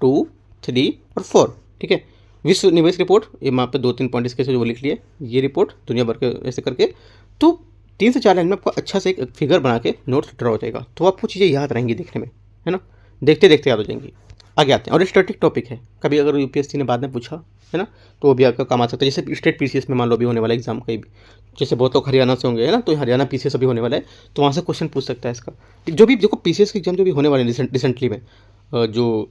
2 3 और 4, ठीक है। विश्व निवेश रिपोर्ट, ये वहाँ पे 2-3 पॉइंट इसके से वो लिख लिए, ये रिपोर्ट दुनिया भर के ऐसे करके, तो 3 से 4 लाइन में आपको अच्छा से एक फिगर बना के नोट्स ड्रॉ हो जाएगा, तो आपको चीज़ें याद रहेंगी देखने में, है ना, देखते देखते याद हो जाएंगी। आगे आते हैं, और स्टैटिक टॉपिक है, कभी अगर यूपीएससी ने बाद में पूछा है ना, तो वो भी आपका काम आ सकता है। जैसे स्टेट पीसीएस में मान लो भी होने वाला एग्जाम कहीं भी, जैसे बहुत लोग हरियाणा से होंगे है ना, तो हरियाणा पीसीएस अभी होने वाला है, तो वहाँ से क्वेश्चन पूछ सकता है इसका। जो भी देखो पीसीएस के एग्जाम जो भी होने वाले रिसेंटली में, जो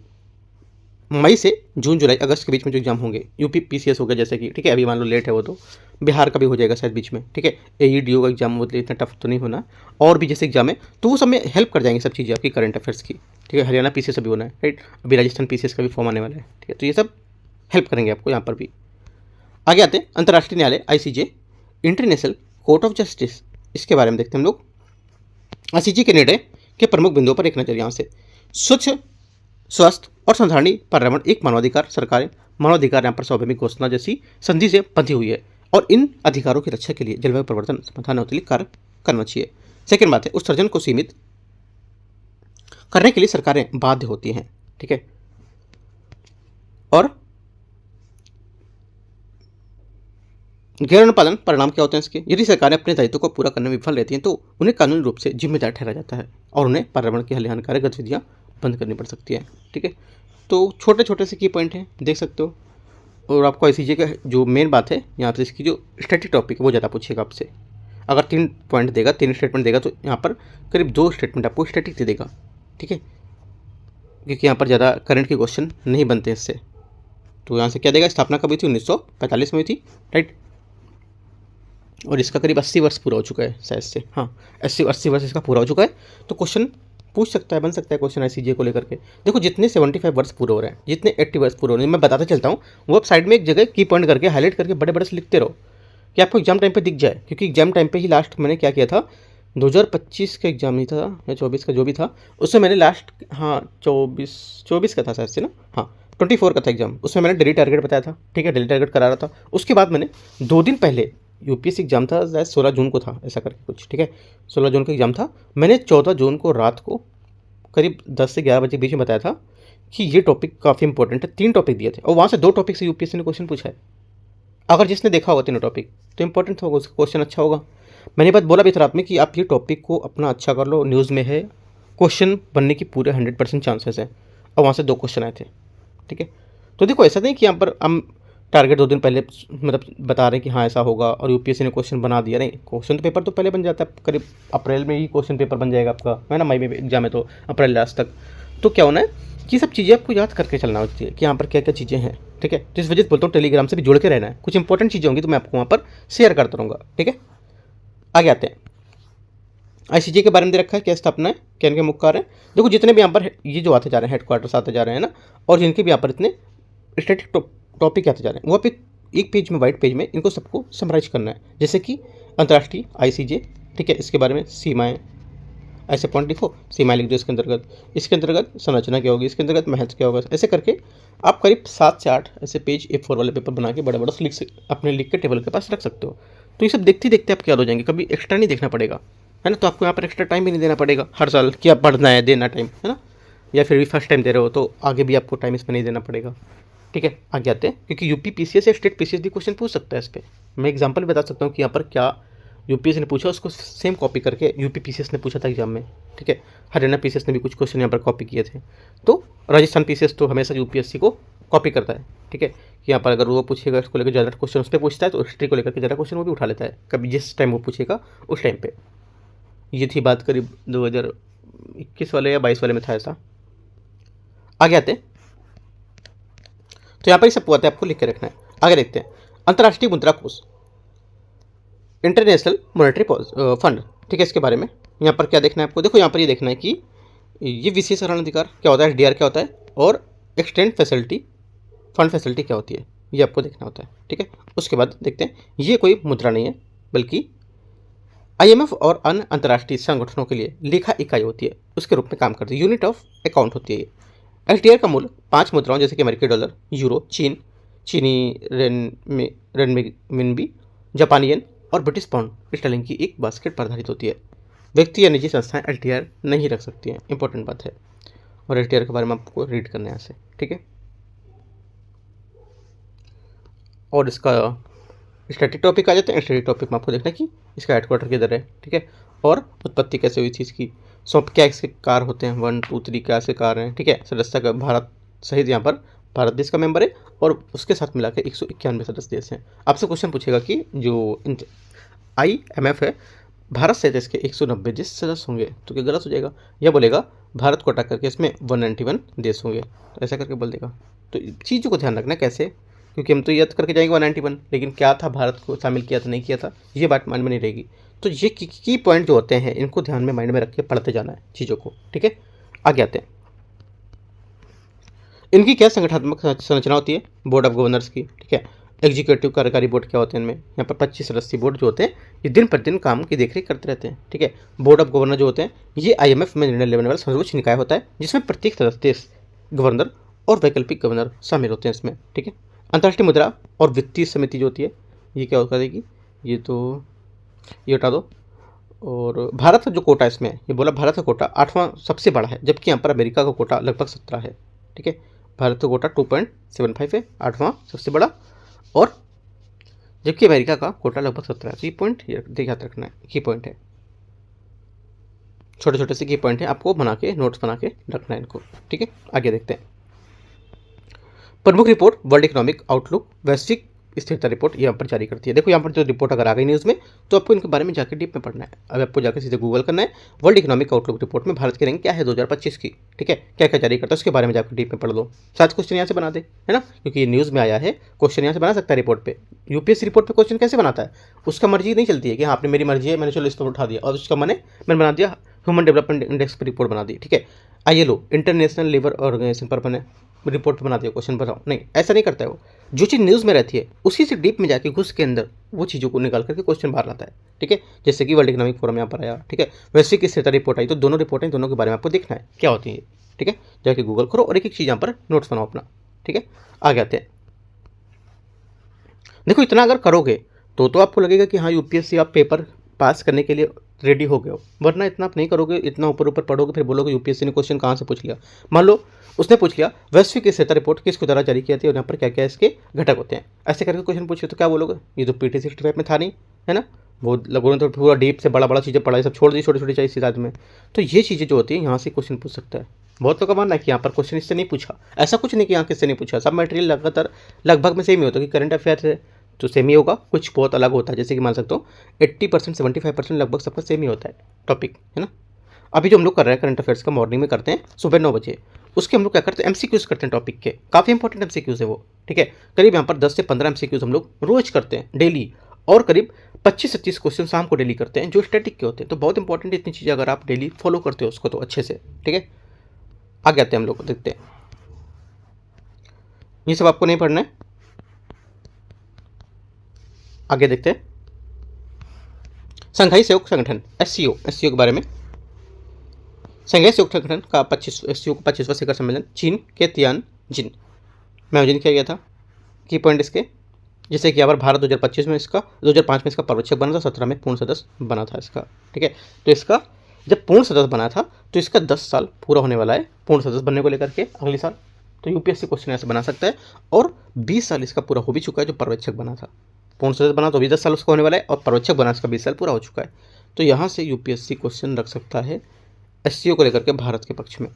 मई से जून जुलाई अगस्त के बीच में जो एग्जाम होंगे, यूपी पीसीएस हो गया जैसे कि, ठीक है, अभी मान लो लेट है वो, तो बिहार का भी हो जाएगा शायद बीच में, ठीक है। एईडीओ का एग्जाम वो इतना टफ तो नहीं होना, और भी जैसे एग्जाम है, तो वो सब में हेल्प कर जाएंगे सब चीज़ें आपकी करंट अफेयर्स की, ठीक है। हरियाणा पीसीएस अभी होना है, राइट, अभी राजस्थान पीसीएस का भी फॉर्म आने वाला है, ठीक है। तो ये सब हेल्प करेंगे आपको यहाँ पर भी। आगे आते हैं, अंतर्राष्ट्रीय न्यायालय ICJ, international court of justice, इसके बारे में देखते हैं हम लोग। आईसीजे के निर्णय के प्रमुख बिंदुओं पर एक नजर यहाँ से, स्वच्छ, स्वस्थ और संधारणीय पर्यावरण एक मानवाधिकार, सरकारें मानवाधिकार यहाँ पर स्वाभाविक घोषणा जैसी संधि से बंधी हुई है, और इन अधिकारों की रक्षा के लिए जलवायु परिवर्तन समाधान के लिए कार्य करना चाहिए। सेकेंड बात है, उत्सर्जन को सीमित करने के लिए सरकारें बाध्य होती हैं, ठीक है। और गैर अनुपालन परिणाम क्या होते हैं इसके, यदि सरकारें अपने दायित्व को पूरा करने में विफल रहती हैं तो उन्हें कानूनी रूप से जिम्मेदार ठहराया जाता है, और उन्हें पर्यावरण की हानिकारक गतिविधियाँ बंद करनी पड़ सकती है, ठीक है। तो छोटे छोटे से की पॉइंट हैं, देख सकते हो। और आपको आईसीजे का जो मेन बात है यहाँ पे, इसकी जो स्टैटिक टॉपिक है वो ज़्यादा पूछेगा आपसे। अगर 3 पॉइंट देगा, 3 स्टेटमेंट देगा, तो यहाँ पर करीब 2 स्टेटमेंट आपको स्टैटिक दे देगा, ठीक है, क्योंकि यहाँ पर ज़्यादा करंट के क्वेश्चन नहीं बनते इससे। तो यहाँ से क्या देगा, स्थापना कब हुई थी, 1945 में हुई थी, राइट, और इसका करीब 80 वर्ष पूरा हो चुका है शायद से, हाँ 80 वर्ष इसका पूरा हो चुका है। तो क्वेश्चन पूछ सकता है, बन सकता है क्वेश्चन आईसीजे को लेकर के। देखो जितने 75 वर्ष पूरे हो रहे हैं, जितने 80 वर्ष पूरे हो रहे हैं, मैं बताता चलता हूँ, वो आप साइड में एक जगह की पॉइंट करके हाईलाइट करके बड़े बड़े से लिखते रहो, कि आपको एग्जाम टाइम पे दिख जाए। क्योंकि एग्जाम टाइम पे ही लास्ट मैंने क्या किया था, 2025 का एग्जाम नहीं था या 24 का जो भी था, उसमें मैंने लास्ट, हाँ 24 का था शायद से ना, हाँ 24 का था एग्जाम, उसमें मैंने डेली टारगेट बताया था, ठीक है, डेली टारगेट करा रहा था। उसके बाद मैंने 2 दिन पहले, यूपीएससी एग्जाम था शायद 16 जून को था, ऐसा करके कुछ, ठीक है, 16 जून का एग्जाम था, मैंने 14 जून को रात को करीब 10 से 11 बजे के बीच में बताया था कि ये टॉपिक काफ़ी इंपॉर्टेंट है। 3 टॉपिक दिए थे, और वहाँ से 2 टॉपिक से यूपीएससी ने क्वेश्चन पूछा है। अगर जिसने देखा होगा तीनों टॉपिक, तो इंपॉर्टेंट होगा, उसका क्वेश्चन अच्छा होगा। मैंने बात बोला भी था रात में कि आप ये टॉपिक को अपना अच्छा कर लो, न्यूज़ में है, क्वेश्चन बनने की पूरे 100% चांसेस है, और वहाँ से 2 क्वेश्चन आए थे, ठीक है। तो देखो ऐसा नहीं कि यहाँ पर हम टारगेट 2 दिन पहले मतलब बता रहे हैं कि हाँ ऐसा होगा, और यूपीएससी ने क्वेश्चन बना दिया, नहीं, क्वेश्चन तो पेपर तो पहले बन जाता है, करीब अप्रैल में ही क्वेश्चन पेपर बन जाएगा आपका, है ना, मई में एग्जाम है तो अप्रैल लास्ट तक। तो क्या होना है कि सब चीज़ें आपको याद करके चलना होती है कि यहाँ पर क्या क्या चीज़ें हैं, ठीक है। तो इस वजह से बोलता हूँ टेलीग्राम से भी जुड़ के रहना है, कुछ इंपॉर्टेंट चीज़ें होंगी तो मैं आपको वहाँ पर शेयर करता रहूँगा, ठीक है। आगे आते हैं, आईसीजे के बारे में दे रखा है, क्या स्थापना है, क्या इनके मुख्य कार्य है। देखो जितने भी यहाँ पर ये जो आते जा रहे हैं, हेडक्वार्टर्स आते जा रहे हैं ना, और जिनके भी यहाँ पर इतने स्टैटिक टॉपिक आते जा रहे हैं, वो आप एक पेज में, वाइट पेज में इनको सबको समराइज करना है। जैसे कि अंतर्राष्ट्रीय आईसीजे, ठीक है, इसके बारे में सीमाएं, ऐसे पॉइंट लिखो, सीमाएं लिख दो इसके अंतर्गत संरचना क्या होगी, इसके अंतर्गत महत्व क्या होगा, ऐसे करके आप करीब 7 से 8 ऐसे पेज A4 वाले पेपर बना के बड़े बड़े अपने लिख के टेबल के पास रख सकते हो। तो ये सब देखते देखते आप क्या हो जाएंगे, कभी एक्स्ट्रा नहीं देखना पड़ेगा, है ना। तो आपको यहाँ पर एक्स्ट्रा टाइम भी नहीं देना पड़ेगा हर साल कि आप पढ़ना है, देना टाइम, है ना, या फिर भी फर्स्ट टाइम दे रहे हो तो आगे भी आपको टाइम इसमें नहीं देना पड़ेगा, ठीक है। आगे आते हैं, क्योंकि यूपी पीसीएस या स्टेट पीसीएस भी क्वेश्चन पूछ सकता है इस पर। मैं एग्जांपल बता सकता हूँ कि यहाँ पर क्या यूपीएससी ने पूछा उसको सेम कॉपी करके यूपी पीसीएस ने पूछा था एग्जाम में, ठीक है। हरियाणा पीसीएस ने भी कुछ क्वेश्चन यहाँ पर कॉपी किए थे। तो राजस्थान पीसीएस तो हमेशा यूपीएससी को कॉपी करता है, ठीक है। कि यहाँ पर अगर वो पूछेगा इसको लेकर ज़्यादा क्वेश्चन उस पर पूछता है तो हिस्ट्री को लेकर के ज़्यादा क्वेश्चन वो भी उठा लेता है, कभी जिस टाइम वो पूछेगा उस टाइम पे। ये थी बात करीब 2021 वाले या 22 वाले में था ऐसा। आगे आते हैं, तो यहाँ पर ये सब हुआ था, आपको लिख के रखना है। आगे देखते हैं, अंतर्राष्ट्रीय मुद्रा कोष, इंटरनेशनल मॉनेटरी फंड, ठीक है। इसके बारे में यहाँ पर क्या देखना है आपको, देखो यहाँ पर ये देखना है कि ये विशेष अधिकार क्या होता है, एसडीआर क्या होता है, और एक्सटेंड फैसिलिटी फंड फैसिलिटी क्या होती है, ये आपको देखना होता है, ठीक है। उसके बाद देखते हैं, ये कोई मुद्रा नहीं है बल्कि आईएमएफ और अन्य अंतर्राष्ट्रीय संगठनों के लिए लेखा इकाई होती है, उसके रूप में काम करती है, यूनिट ऑफ अकाउंट होती है ये। एसडीआर का मूल्य 5 मुद्राओं जैसे कि अमेरिकी डॉलर, यूरो, चीनी रेनमिनबी, जापानी येन और ब्रिटिश पाउंड स्टर्लिंग की एक बास्केट पर आधारित होती है। व्यक्ति या निजी संस्थाएं एसडीआर नहीं रख सकती हैं, इंपॉर्टेंट बात है। और एसडीआर के बारे में आपको रीड करना है यहाँ से, ठीक है। और इसका स्टैटिक टॉपिक आ जाते हैं। स्टैटिक टॉपिक में आपको देखना है कि इसका हेडक्वार्टर किधर है, ठीक है, और उत्पत्ति कैसे हुई थी इसकी, क्या इसके कार होते हैं, 1 2 3 क्या से कार हैं, ठीक है। सदस्यता का भारत सहित यहाँ पर भारत देश का मेंबर है और उसके साथ मिला के 191 सदस्य देश हैं। आपसे क्वेश्चन पूछेगा कि जो IMF है भारत सहित इसके 190 देश सदस्य होंगे, तो क्या गलत हो जाएगा, या बोलेगा भारत को हटा करके इसमें 191 देश होंगे, तो ऐसा करके बोल देगा। तो चीज़ों को ध्यान रखना कैसे, क्योंकि हम तो याद करके जाएंगे 191, लेकिन क्या था, भारत को शामिल किया था नहीं किया था, ये बात माइंड में नहीं रहेगी। तो ये की पॉइंट जो होते हैं इनको ध्यान में माइंड में रख के पढ़ते जाना है चीज़ों को, ठीक है। आगे आते हैं, इनकी क्या संगठनात्मक संरचना होती है, बोर्ड ऑफ गवर्नर्स की, ठीक है। एग्जीक्यूटिव कार्यकारी बोर्ड क्या होते हैं इनमें, यहाँ पर 25 सदस्यीय बोर्ड जो होते हैं ये दिन प्रतिदिन काम की देखरेख करते रहते हैं, ठीक है। बोर्ड ऑफ गवर्नर जो होते हैं ये IMF में निर्णय लेने वाला सर्वोच्च निकाय होता है, जिसमें प्रत्येक सदस्य देश गवर्नर और वैकल्पिक गवर्नर शामिल होते हैं इसमें, ठीक है। अंतर्राष्ट्रीय मुद्रा और वित्तीय समिति जो होती है ये क्या करेगी, ये तो ये हटा दो। और भारत का जो कोटा इसमें ये बोला, भारत का कोटा 8वां सबसे बड़ा है, जबकि यहाँ पर अमेरिका का कोटा लगभग 17 है, ठीक है। भारत का कोटा 2.75 है, 8वां सबसे बड़ा, और जबकि अमेरिका का कोटा लगभग 17 है। तो ये पॉइंट याद रखना है, की पॉइंट है, छोटे छोटे से की पॉइंट है, आपको बना के नोट्स बना के रखना है इनको, ठीक है। आगे देखते हैं, प्रमुख रिपोर्ट वर्ल्ड इकोनॉमिक आउटलुक वैश्विक स्थिरता रिपोर्ट यहाँ पर जारी करती है। देखो यहाँ पर जो रिपोर्ट अगर आ गई न्यूज़ में तो आपको इनके बारे में जाकर डीप में पढ़ना है। अब आपको जाकर सीधे गूगल करना है, वर्ल्ड इकोनॉमिक आउटलुक रिपोर्ट में भारत की रैंक क्या है 2025 की, ठीक है, क्या क्या जारी करता है उसके बारे में जाकर डीप में पढ़ लो। साथ क्वेश्चन यहाँ से बना दे, है ना, क्योंकि ये न्यूज़ में आया है, क्वेश्चन यहाँ से बना सकता है रिपोर्ट पर। यूपीएससी रिपोर्ट पर क्वेश्चन कैसे बनाता है, उसका मर्जी नहीं चलती है कि हाँ आपने मेरी मर्जी है मैंने चलो इस पर उठा दिया, और उसका मैंने बना दिया ह्यूमन डेवलपमेंट इंडेक्स पर रिपोर्ट बना दी, ठीक है। ILO इंटरनेशनल लेबर ऑर्गेनाइजेशन पर मैंने रिपोर्ट बना दिया, क्वेश्चन बताओ, नहीं ऐसा नहीं करता है वो। जो चीज़ न्यूज़ में रहती है उसी से डीप में जाके घुस के अंदर वो चीज़ों को निकाल करके क्वेश्चन बाहर लाता है, ठीक है। जैसे कि वर्ल्ड इकोनॉमिक फोरम यहाँ पर आया, ठीक है, वैश्विक स्थिरता रिपोर्ट आई, तो दोनों रिपोर्टें दोनों के बारे में आपको देखना है क्या होती है, ठीक है। जाके गूगल करो और एक एक चीज़ यहाँ पर नोट्स बनाओ अपना, ठीक है। आगे आते हैं, देखो इतना अगर करोगे तो आपको लगेगा कि हाँ यूपीएससी आप पेपर पास करने के लिए रेडी हो गए हो, वरना इतना आप नहीं करोगे, इतना ऊपर ऊपर पढ़ोगे फिर बोलोगे यूपीएससी ने क्वेश्चन कहाँ से पूछ लिया। मान लो उसने पूछ लिया वैश्विक स्थिरता रिपोर्ट किसके द्वारा जारी की जाती है और यहाँ पर क्या क्या इसके घटक होते हैं, ऐसे करके क्वेश्चन पूछे तो क्या बोलोगे, ये तो PT 65 में था नहीं, है ना। वो लोगों ने तो पूरा डीप से बड़ा बड़ा चीज़ें पढ़ाई, सब छोड़ दी छोटी छोटी चाहिए इसी में। तो ये चीज़ें जो होती है यहाँ से क्वेश्चन पूछ सकता है। बहुत लोगों का मानना है कि यहाँ पर क्वेश्चन इससे नहीं पूछा, ऐसा कुछ नहीं कि यहाँ किससे नहीं पूछा, सब मटेरियल लगातार लगभग में सेम ही होता है कि करंट अफेयर है तो सेम ही होगा, कुछ बहुत अलग होता है, जैसे कि मान सकते हो 80% 75% लगभग सबका सेम ही होता है टॉपिक, है ना। अभी जो हम लोग कर रहे हैं करंट अफेयर्स का मॉर्निंग में करते हैं सुबह 9 बजे, उसके हम लोग क्या करते हैं MCQs करते हैं टॉपिक के, काफ़ी इंपॉर्टेंट MCQs है वो, ठीक है। करीब यहाँ पर 10 से 15 MCQs हम लोग रोज करते हैं डेली, और करीब 25 से 30 क्वेश्चन शाम को डेली करते हैं जो स्टैटिक के होते हैं। तो बहुत इंपॉर्टेंट इतनी चीज़ें अगर आप डेली फॉलो करते हो उसको तो अच्छे से, ठीक है। आगे आते हैं हम लोग देखते हैं, ये सब आपको नहीं पढ़ना है। आगे देखते हैं, शंघाई सहयोग संगठन SCO के बारे में। शंघाई सहयोग संगठन का 25वां शिखर सम्मेलन चीन के तियानजिन में आयोजन किया गया था। की पॉइंट इसके, जैसे कि यहाँ पर भारत 2025 में इसका 2005 में इसका पर्यवेक्षक बना था, 17 में पूर्ण सदस्य बना था इसका, ठीक है। तो इसका जब पूर्ण सदस्य बना था तो इसका 10 साल पूरा होने वाला है पूर्ण सदस्य बनने को लेकर के अगले साल। तो यूपीएससी क्वेश्चन ऐसे बना सकता है, और 20 साल इसका पूरा हो भी चुका है जो पर्यवेक्षक बना था, पूर्ण सदस्य बना तो भी 10 साल उसका होने वाला है, और पर्यवेक्षक बना इसका 20 साल पूरा हो चुका है। तो यहाँ से यूपीएससी क्वेश्चन रख सकता है एससीओ को लेकर के भारत के पक्ष में।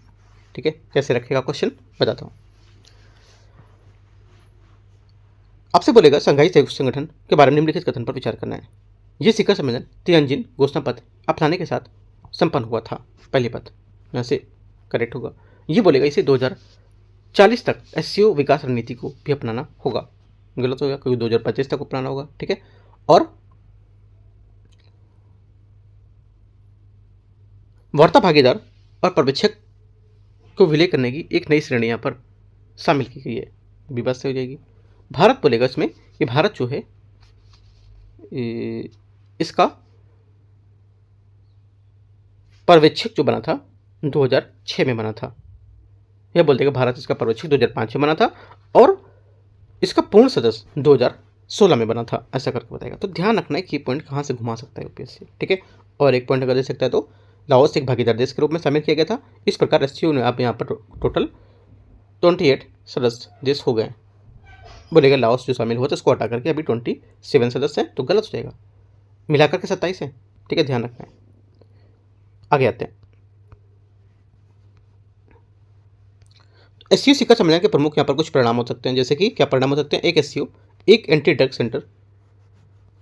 ठीक है, कैसे रखेगा क्वेश्चन बताता हूँ। आपसे बोलेगा संघाई सहयोग संगठन के बारे में निम्नलिखित कथन पर विचार करना है। ये शिखर सम्मेलन तियानजिन घोषणा पत्र अपनाने के साथ संपन्न हुआ था। पहली बात यहाँ से करेक्ट होगा। ये बोलेगा इसे 2040 तक एससीओ विकास रणनीति को भी अपनाना होगा। गलत हो गया, क्योंकि 2025 तक अपनाना होगा। ठीक है, और वार्ता भागीदार और पर्यवेक्षक को विलय करने की एक नई श्रेणी यहाँ पर शामिल की गई है। विवाद से हो जाएगी। भारत बोलेगा इसमें कि भारत जो है इसका पर्यवेक्षक जो बना था 2006 में बना था। यह बोल देगा भारत इसका पर्यवेक्षक 2005 में बना था और इसका पूर्ण सदस्य 2016 में बना था, ऐसा करके बताएगा। तो ध्यान रखना है कि पॉइंट कहाँ से घुमा सकता है यूपीएससी। ठीक है, और एक पॉइंट अगर दे सकता है तो लाओस एक भागीदार देश के रूप में शामिल किया गया था। इस प्रकार एससीओ ने आप यहाँ पर टोटल 28 सदस्य देश हो गए। बोलेगा लाओस जो शामिल हुआ था उसको हटा करके अभी 27 सदस्य हैं, तो गलत हो जाएगा, मिलाकर के 27 है। ठीक है, ध्यान रखना है। आगे आते हैं। एससीओ शिखर सम्मेलन के प्रमुख यहाँ पर कुछ परिणाम हो सकते हैं, जैसे कि क्या परिणाम हो सकते हैं। एक एससीओ एक एंटी ड्रग सेंटर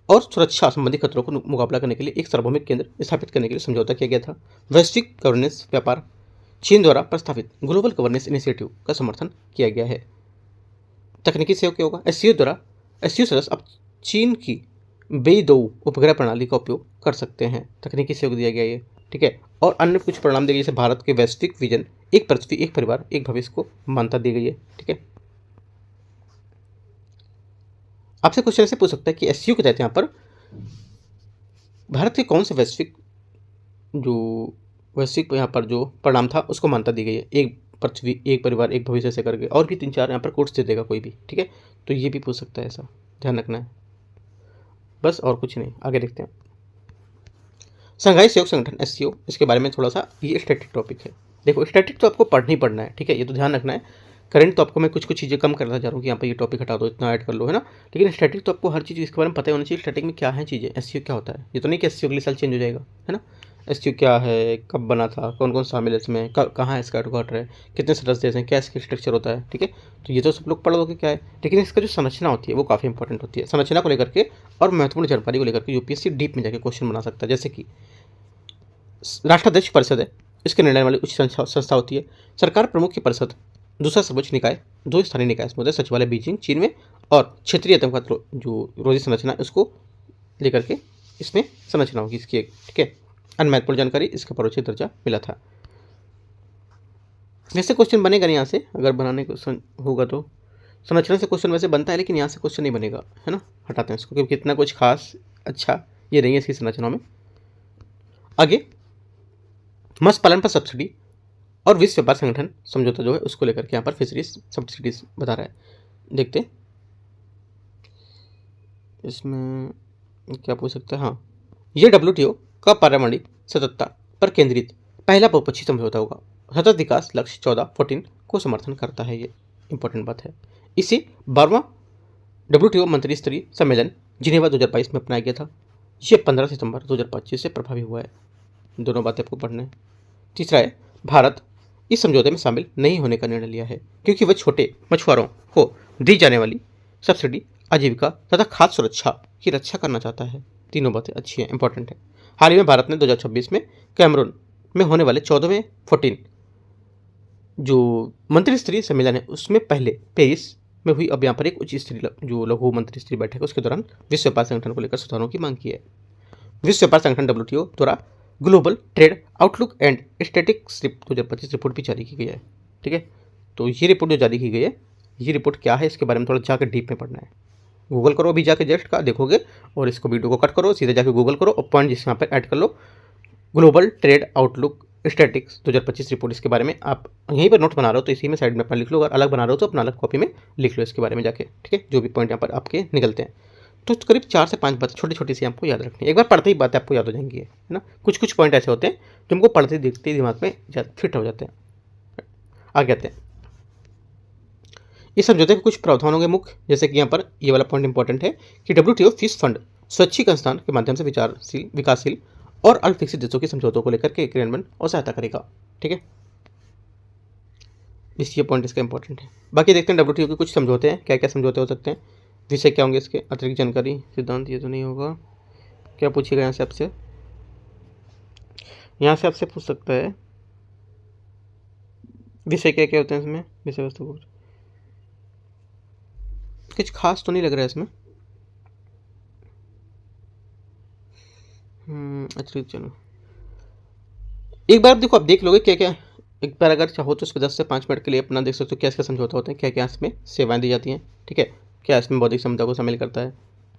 और सुरक्षा संबंधी खतरों को मुकाबला करने के लिए एक सार्वभौमिक केंद्र स्थापित करने के लिए समझौता किया गया था। वैश्विक गवर्नेंस व्यापार चीन द्वारा प्रस्तावित ग्लोबल गवर्नेंस इनिशिएटिव का समर्थन किया गया है। तकनीकी सहयोग क्या होगा। एससीओ द्वारा एससीओ सदस्य अब चीन की बेइदोउ उपग्रह प्रणाली का उपयोग कर सकते हैं। तकनीकी सहयोग दिया गया है। ठीक है, और अन्य कुछ परिणाम दिए गए, जैसे भारत के वैश्विक विजन एक पृथ्वी एक परिवार एक भविष्य को मान्यता दी गई है। ठीक है, आपसे क्वेश्चन ऐसे पूछ सकता है कि एससीओ के तहत यहाँ पर भारत के कौन से वैश्विक यहाँ पर जो परिणाम था उसको मान्यता दी गई है। एक पृथ्वी एक परिवार एक भविष्य से करके, और भी 3-4 यहाँ पर कोट्स दे देगा कोई भी। ठीक है, तो ये भी पूछ सकता है, ऐसा ध्यान रखना है बस, और कुछ नहीं। आगे देखते हैं। संघाई सहयोग संगठन एससीओ, इसके बारे में थोड़ा सा ये स्टैटिक टॉपिक है। देखो स्टैटिक तो आपको पढ़ना ही पढ़ना है। ठीक है, ये तो ध्यान रखना है। करंट तो आपको मैं कुछ चीज़ें कम करता जा रहा हूँ कि यहाँ पर ये टॉपिक हटा दो, इतना ऐड कर लो, है ना। लेकिन स्टैटिक तो आपको हर चीज़ इसके बारे में पता होना चाहिए। स्टैटिक में क्या है चीज़ें, एससीओ क्या होता है। ये तो नहीं कि एससीओ अगले साल चेंज हो जाएगा, है ना। एससीओ क्या है, कब बना था, कौन कौन शामिल है इसमें, कहाँ इसका हेडक्वार्टर है, कितने सदस्य देश हैं, क्या इसका स्ट्रक्चर होता है। ठीक है, तो ये तो सब लोग पढ़ लोगे क्या है। लेकिन इसका जो संरचना होती है वो काफ़ी इंपॉर्टेंट होती है। संरचना को लेकर के और महत्वपूर्ण जानकारी को लेकर के यूपीएससी डीप में जाकर क्वेश्चन बना सकता है। जैसे कि राष्ट्राध्यक्ष परिषद है, इसके निर्णय वाली उच्च संस्था होती है। सरकार प्रमुख की परिषद, दूसरा सर्वोच्च निकाय, 2 स्थानीय निकाय इसमें होते हैं, सचिवालय बीजिंग चीन में, और क्षेत्रीय आतंकवाद जो रोजी संरचना उसको लेकर के इसमें संरचना होगी इसकी एक। ठीक है, अन्य महत्वपूर्ण जानकारी इसका पर्यवेक्षक दर्जा मिला था। वैसे क्वेश्चन बनेगा नहीं यहाँ से, अगर बनाने को होगा तो संरचना से क्वेश्चन वैसे बनता है, लेकिन यहाँ से क्वेश्चन नहीं बनेगा, है ना। हटाते हैं इसको, क्योंकि इतना कुछ खास अच्छा ये नहीं है इसकी संरचना में। आगे मत्स्य पालन पर सब्सिडी और विश्व व्यापार संगठन समझौता जो है उसको लेकर के यहाँ पर फिशरीज सब्सिडीज बता रहा है। देखते हैं इसमें क्या पूछ सकते हैं। हाँ, ये WTO का पारमाणविक सततता पर केंद्रित पहला बहुपक्षीय समझौता होगा। सतत विकास लक्ष्य 14 को समर्थन करता है। ये इंपॉर्टेंट बात है। इसे 12वां WTO मंत्री स्तरीय सम्मेलन जिनेवा 2022 में अपनाया गया था। ये 15 सितंबर 2025 से प्रभावी हुआ है। दोनों बातें आपको पढ़ना है। तीसरा है, भारत इस समझौते में शामिल नहीं होने का निर्णय लिया है क्योंकि वह छोटे मछुआरों को दी जाने वाली सब्सिडी, आजीविका तथा खाद्य सुरक्षा की रक्षा करना चाहता है। तीनों बातें अच्छी हैं, इंपॉर्टेंट है। हाल ही में भारत ने 2026 में कैमरून में होने वाले 14वें 14 जो मंत्री स्तरीय सम्मेलन है उसमें पहले पेरिस में हुई, अब यहाँ पर एक उच्च स्तरीय जो लघु मंत्री स्तरीय बैठक है उसके दौरान विश्व व्यापार संगठन को लेकर सुधारों की मांग की है। विश्व व्यापार संगठन WTO द्वारा global trade outlook and statics 2025 report भी जारी की गई है। ठीक है, तो ये रिपोर्ट जो जारी की गई है, ये रिपोर्ट क्या है इसके बारे में थोड़ा जाकर डीप में पढ़ना है। गूगल करो, अभी जाके जस्ट का देखोगे, और इसको वीडियो को कट करो, सीधे जाके गूगल करो और पॉइंट जिस यहाँ पर ऐड कर लो, global trade outlook statistics 2025 report. इसके बारे में आप यहीं पर नोट बना रहे हो तो इसी में साइड में अपना लिख लो, अगर अलग बना रहे हो तो अपना अलग कॉपी में लिख लो इसके बारे में जाके। ठीक है, जो भी पॉइंट यहाँ पर आपके निकलते हैं, तो करीब 4 से 5 बातें छोटी छोटी सी आपको याद रखनी है। एक बार पढ़ते ही बातें आपको याद हो जाएंगी, है ना। कुछ कुछ पॉइंट ऐसे होते हैं जो हमको पढ़ते देखते ही दिमाग में फिट हो जाते हैं। आगे आते हैं। इस समझौते के कुछ प्रावधान होंगे मुख्य, जैसे कि यहाँ पर ये वाला पॉइंट इंपॉर्टेंट है कि WTO फीस फंड स्वैच्छिक संस्थान के माध्यम से विकासशील और अल्प विकसित देशों के समझौतों को लेकर के क्रियान्वयन और सहायता करेगा। ठीक है, ये पॉइंट इसका इंपॉर्टेंट है। बाकी देखते हैं WTO के कुछ समझौते हैं, क्या क्या समझौते हो सकते हैं, विषय क्या होंगे इसके, अतिरिक्त जानकारी, सिद्धांत, ये तो नहीं होगा। क्या पूछेगा यहाँ से आपसे, यहाँ से आपसे पूछ सकता है विषय क्या क्या होते हैं इसमें, विषय वस्तु को कुछ खास तो नहीं लग रहा है इसमें। अतिरिक्त चलो एक बार देखो, आप देख लोगे क्या क्या, एक बार अगर चाहो तो उसको 10 से 5 मिनट के लिए अपना देख सकते हो क्या इसका समझौता होता है, क्या क्या इसमें सेवाएं दी जाती हैं। ठीक है, क्या इसमें बौद्धिक क्षमता को शामिल करता है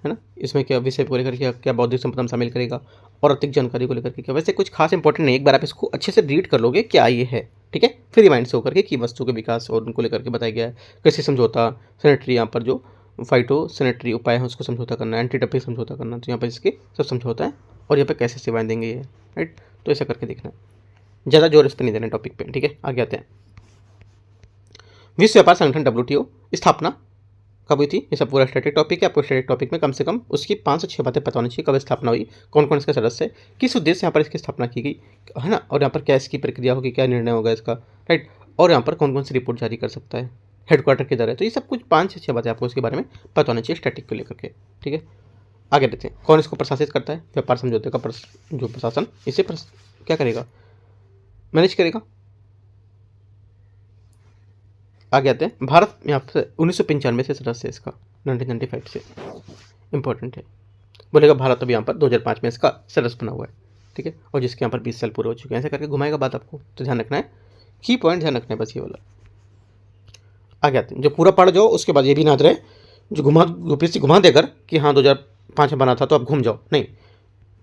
ना, इसमें क्या विषय को लेकर क्या क्या बौद्धिक क्षमता शामिल करेगा, और अतिरिक्त जानकारी को लेकर के क्या। वैसे कुछ खास इंपॉर्टेंट नहीं, एक बार आप इसको अच्छे से रीड कर लोगे क्या ये है। ठीक है, फिर रिमाइंड से होकर के की वस्तु के विकास और उनको लेकर के बताया गया है, कृषि समझौता, सैनिटरी, यहाँ पर जो फाइटो सैनिटरी उपाय है उसको समझौता करना, एंटी डंपिंग समझौता करना, तो यहाँ पर इसके सब समझौता है और यहाँ पर कैसे सेवाएं देंगे ये, राइट। तो ऐसा करके देखना है, ज़्यादा जोर इस पर नहीं देना टॉपिक पे। ठीक है, आगे आते हैं। विश्व व्यापार संगठन WTO स्थापना कब हुई थी, ये सब पूरा स्टैटिक टॉपिक है। आपको स्टैटिक टॉपिक में कम से कम उसकी 5 से 6 बातें पता होनी चाहिए, कब स्थापना हुई, कौन कौन इसके सदस्य है, किस उद्देश्य से यहाँ पर इसकी स्थापना की गई है ना, और यहाँ पर क्या इसकी प्रक्रिया होगी, क्या निर्णय होगा इसका, राइट, और यहाँ पर कौन कौन सी रिपोर्ट जारी कर सकता है, हेडक्वार्टर किधर है। तो ये सब कुछ 5 से 6 बातें आपको इसके बारे में पता होनी चाहिए स्टैटिक को लेकर के। ठीक है, आगे देखते हैं कौन इसको प्रशासित करता है, व्यापार समझौते का जो प्रशासन इसे क्या करेगा, मैनेज करेगा। आगे आते हैं, भारत यहाँ से 1995 से सदस्य है इसका, 1995 से, इंपॉर्टेंट है। बोलेगा भारत अभी यहाँ पर 2005 में इसका सदस्य बना हुआ है। ठीक है, और जिसके यहाँ पर 20 साल पूरे हो चुके हैं, ऐसे करके घुमाएगा बात आपको, तो ध्यान रखना है, की पॉइंट ध्यान रखना है बस ये वाला। आगे आते हैं, जो पूरा पढ़ जाओ उसके बाद ये भी ना रहे जो UPSC घुमा देकर कि हाँ 2005 में बना था तो आप घूम जाओ, नहीं,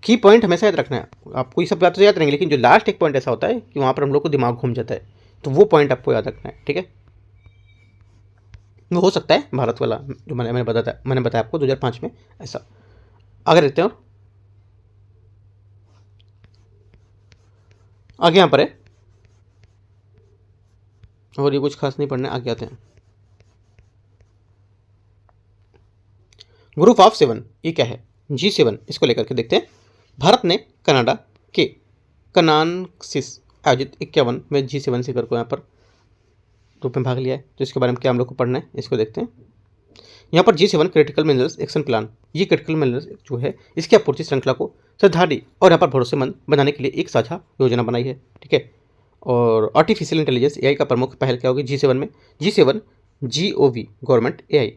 की पॉइंट हमेशा याद रखना है। आपको ये सब बातें याद रहेंगी, लेकिन जो लास्ट एक पॉइंट ऐसा होता है कि वहाँ पर हम लोग को दिमाग घूम जाता है, तो वो पॉइंट आपको याद रखना है। ठीक है, वो हो सकता है भारत वाला जो मैंने बताया आपको 2005 में ऐसा। आगे देखते हैं, और आगे यहाँ पर है, और ये कुछ खास नहीं पढ़ना है, आगे आते हैं। ग्रुप ऑफ 7 ये क्या है, G7, इसको लेकर के देखते हैं। भारत ने कनाडा के कनानसिस आयोजित 51 में G7 शिखर को यहाँ पर रूप में भाग लिया है, तो इसके बारे में क्या हम लोग को पढ़ना है, इसको देखते हैं। यहाँ पर G7 critical minerals action plan, ये क्रिटिकल मिनरल्स जो है इसकी आपूर्ति श्रृंखला को श्रद्धालु और यहाँ पर भरोसेमंद बनाने के लिए एक साझा योजना बनाई है। ठीक है, और आर्टिफिशियल इंटेलिजेंस AI का प्रमुख पहल क्या होगी G7 में, G7 GOV government AI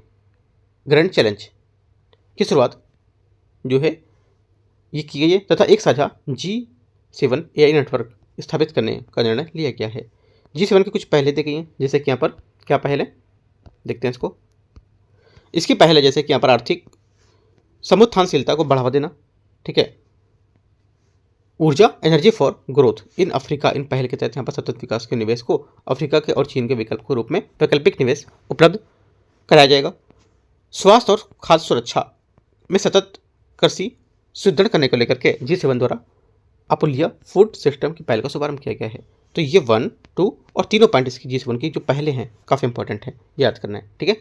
grand challenge की शुरुआत जो है ये की गई है, तथा एक साझा G7 AI नेटवर्क स्थापित करने का निर्णय लिया गया है। G7 की कुछ पहले दी गई हैं, जैसे कि यहाँ पर क्या पहल है, देखते हैं इसको। इसकी पहल है जैसे कि यहाँ पर आर्थिक समुत्थानशीलता को बढ़ावा देना। ठीक है, ऊर्जा energy for growth in Africa, इन पहल के तहत यहाँ पर सतत विकास के निवेश को अफ्रीका के और चीन के विकल्प के रूप में वैकल्पिक निवेश उपलब्ध कराया जाएगा। स्वास्थ्य और खाद्य सुरक्षा में सतत कृषि सुदृढ़ करने को लेकर के G7 द्वारा अपुलिया फूड सिस्टम की पहल का शुभारंभ किया गया है। तो ये 1, 2 और तीनों पॉइंट इसकी G7 की जो पहले हैं काफ़ी इंपॉर्टेंट है, याद करना है। ठीक है,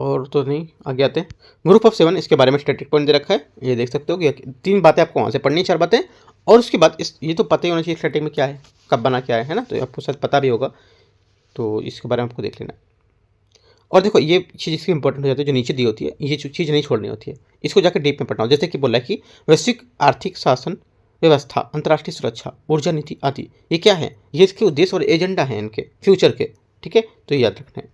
और तो नहीं, आगे आते हैं। ग्रुप ऑफ 7 इसके बारे में स्टैटिक पॉइंट दे रखा है, ये देख सकते हो कि 3 बातें आपको वहाँ से पढ़नी, 4 बातें, और उसके बाद ये तो पता ही होना चाहिए स्टैटिक में क्या है, कब बना क्या है ना, तो आपको शायद पता भी होगा, तो इसके बारे में आपको देख लेना। और देखो ये चीज़ इसकी इंपॉर्टेंट हो जाती है, जो नीचे दी होती है ये चीज़ नहीं छोड़नी होती है, इसको जाकर डीप में पढ़ना हो। जैसे कि बोला कि वैश्विक आर्थिक शासन व्यवस्था, अंतर्राष्ट्रीय सुरक्षा, ऊर्जा नीति आदि, ये क्या है, ये इसके उद्देश्य और एजेंडा है इनके फ्यूचर के। ठीक है, तो ये याद रखना है।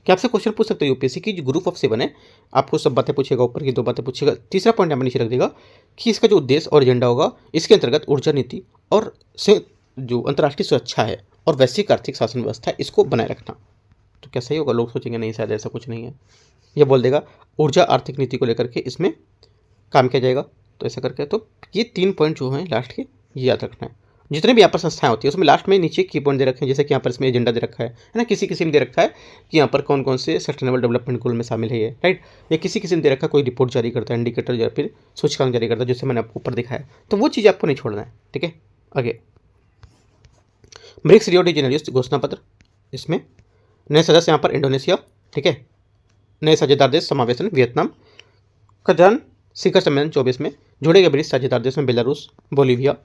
क्या आपसे क्वेश्चन पूछ सकते हो UPSC की, जो ग्रुप ऑफ 7 है आपको सब बातें पूछेगा, ऊपर की 2 बातें पूछेगा, तीसरा पॉइंट यहाँ नीचे रख देगा कि इसका जो उद्देश्य और एजेंडा होगा, इसके अंतर्गत ऊर्जा नीति और जो अंतर्राष्ट्रीय सुरक्षा है और वैश्विक आर्थिक शासन व्यवस्था है, इसको बनाए रखना। तो क्या सही होगा, लोग सोचेंगे नहीं शायद ऐसा कुछ नहीं है, ये बोल देगा ऊर्जा आर्थिक नीति को लेकर के इसमें काम किया जाएगा, तो ऐसा करके। तो ये 3 पॉइंट जो हैं लास्ट के, ये याद रखना है। जितने भी यहाँ पर संस्थाएं होती है उसमें लास्ट में नीचे की पॉइंट दे रखे हैं, जैसे कि यहाँ पर इसमें एजेंडा दे रखा है ना, किसी किसी में दे रखा है कि यहाँ पर कौन कौन से सस्टेनेबल डेवलपमेंट गोल में शामिल है ये, राइट, या किसी किसी में दे रखा है कोई रिपोर्ट जारी करता है, इंडिकेटर या फिर सूचकांक जारी करता है, जैसे मैंने आपको ऊपर दिखाया, तो वो चीज़ आपको नहीं छोड़ना है। ठीक है, आगे ब्रिक्स रियो डी जेनेरियो घोषणा पत्र, इसमें नए सदस्य यहाँ पर इंडोनेशिया, ठीक है। नए साझेदार देश समावेशन वियतनाम। कजान शिखर सम्मेलन 24 में जोड़े गए ब्रिक्स साझेदार देश में Belarus, Bolivia,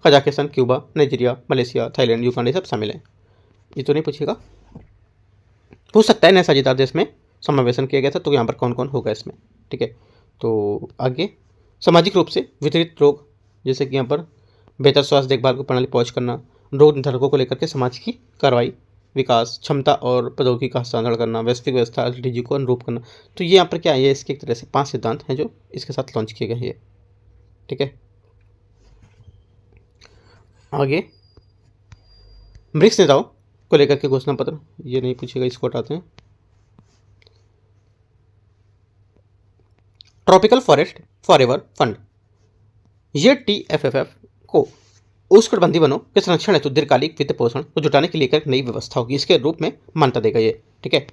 Kazakhstan, Cuba, Nigeria, Malaysia, Thailand, Uganda, ये सब शामिल हैं। ये तो नहीं पूछेगा, पूछ सकता है नए साझेदार देश में समावेशन किया गया था तो यहाँ पर कौन कौन होगा इसमें, ठीक है। तो आगे सामाजिक रूप से वितरित रोग, जैसे कि यहाँ पर बेहतर स्वास्थ्य देखभाल को प्रणाली पहुँच करना, रोग निर्धारकों को लेकर के समाज की कार्रवाई, विकास, क्षमता और प्रौद्योगिकी का हस्तांतरण करना, वैश्विक व्यवस्था एसडीजी को अनुरूप करना। तो ये यहाँ पर क्या है, ये इसके एक तरह से 5 सिद्धांत हैं जो इसके साथ लॉन्च किए गए हैं, ठीक है। आगे ब्रिक्स नेताओं को लेकर के घोषणा पत्र, ये नहीं पूछेगा, इसको हटाते हैं। ट्रॉपिकल फॉरेस्ट फॉरएवर फंड, ये TFFF को उष्णकटिबंधीय वनों के संरक्षण हेतु दीर्घकालिक वित्त पोषण को जुटाने के लिए एक नई व्यवस्था होगी, इसके रूप में मान्यता देगा ये, ठीक है।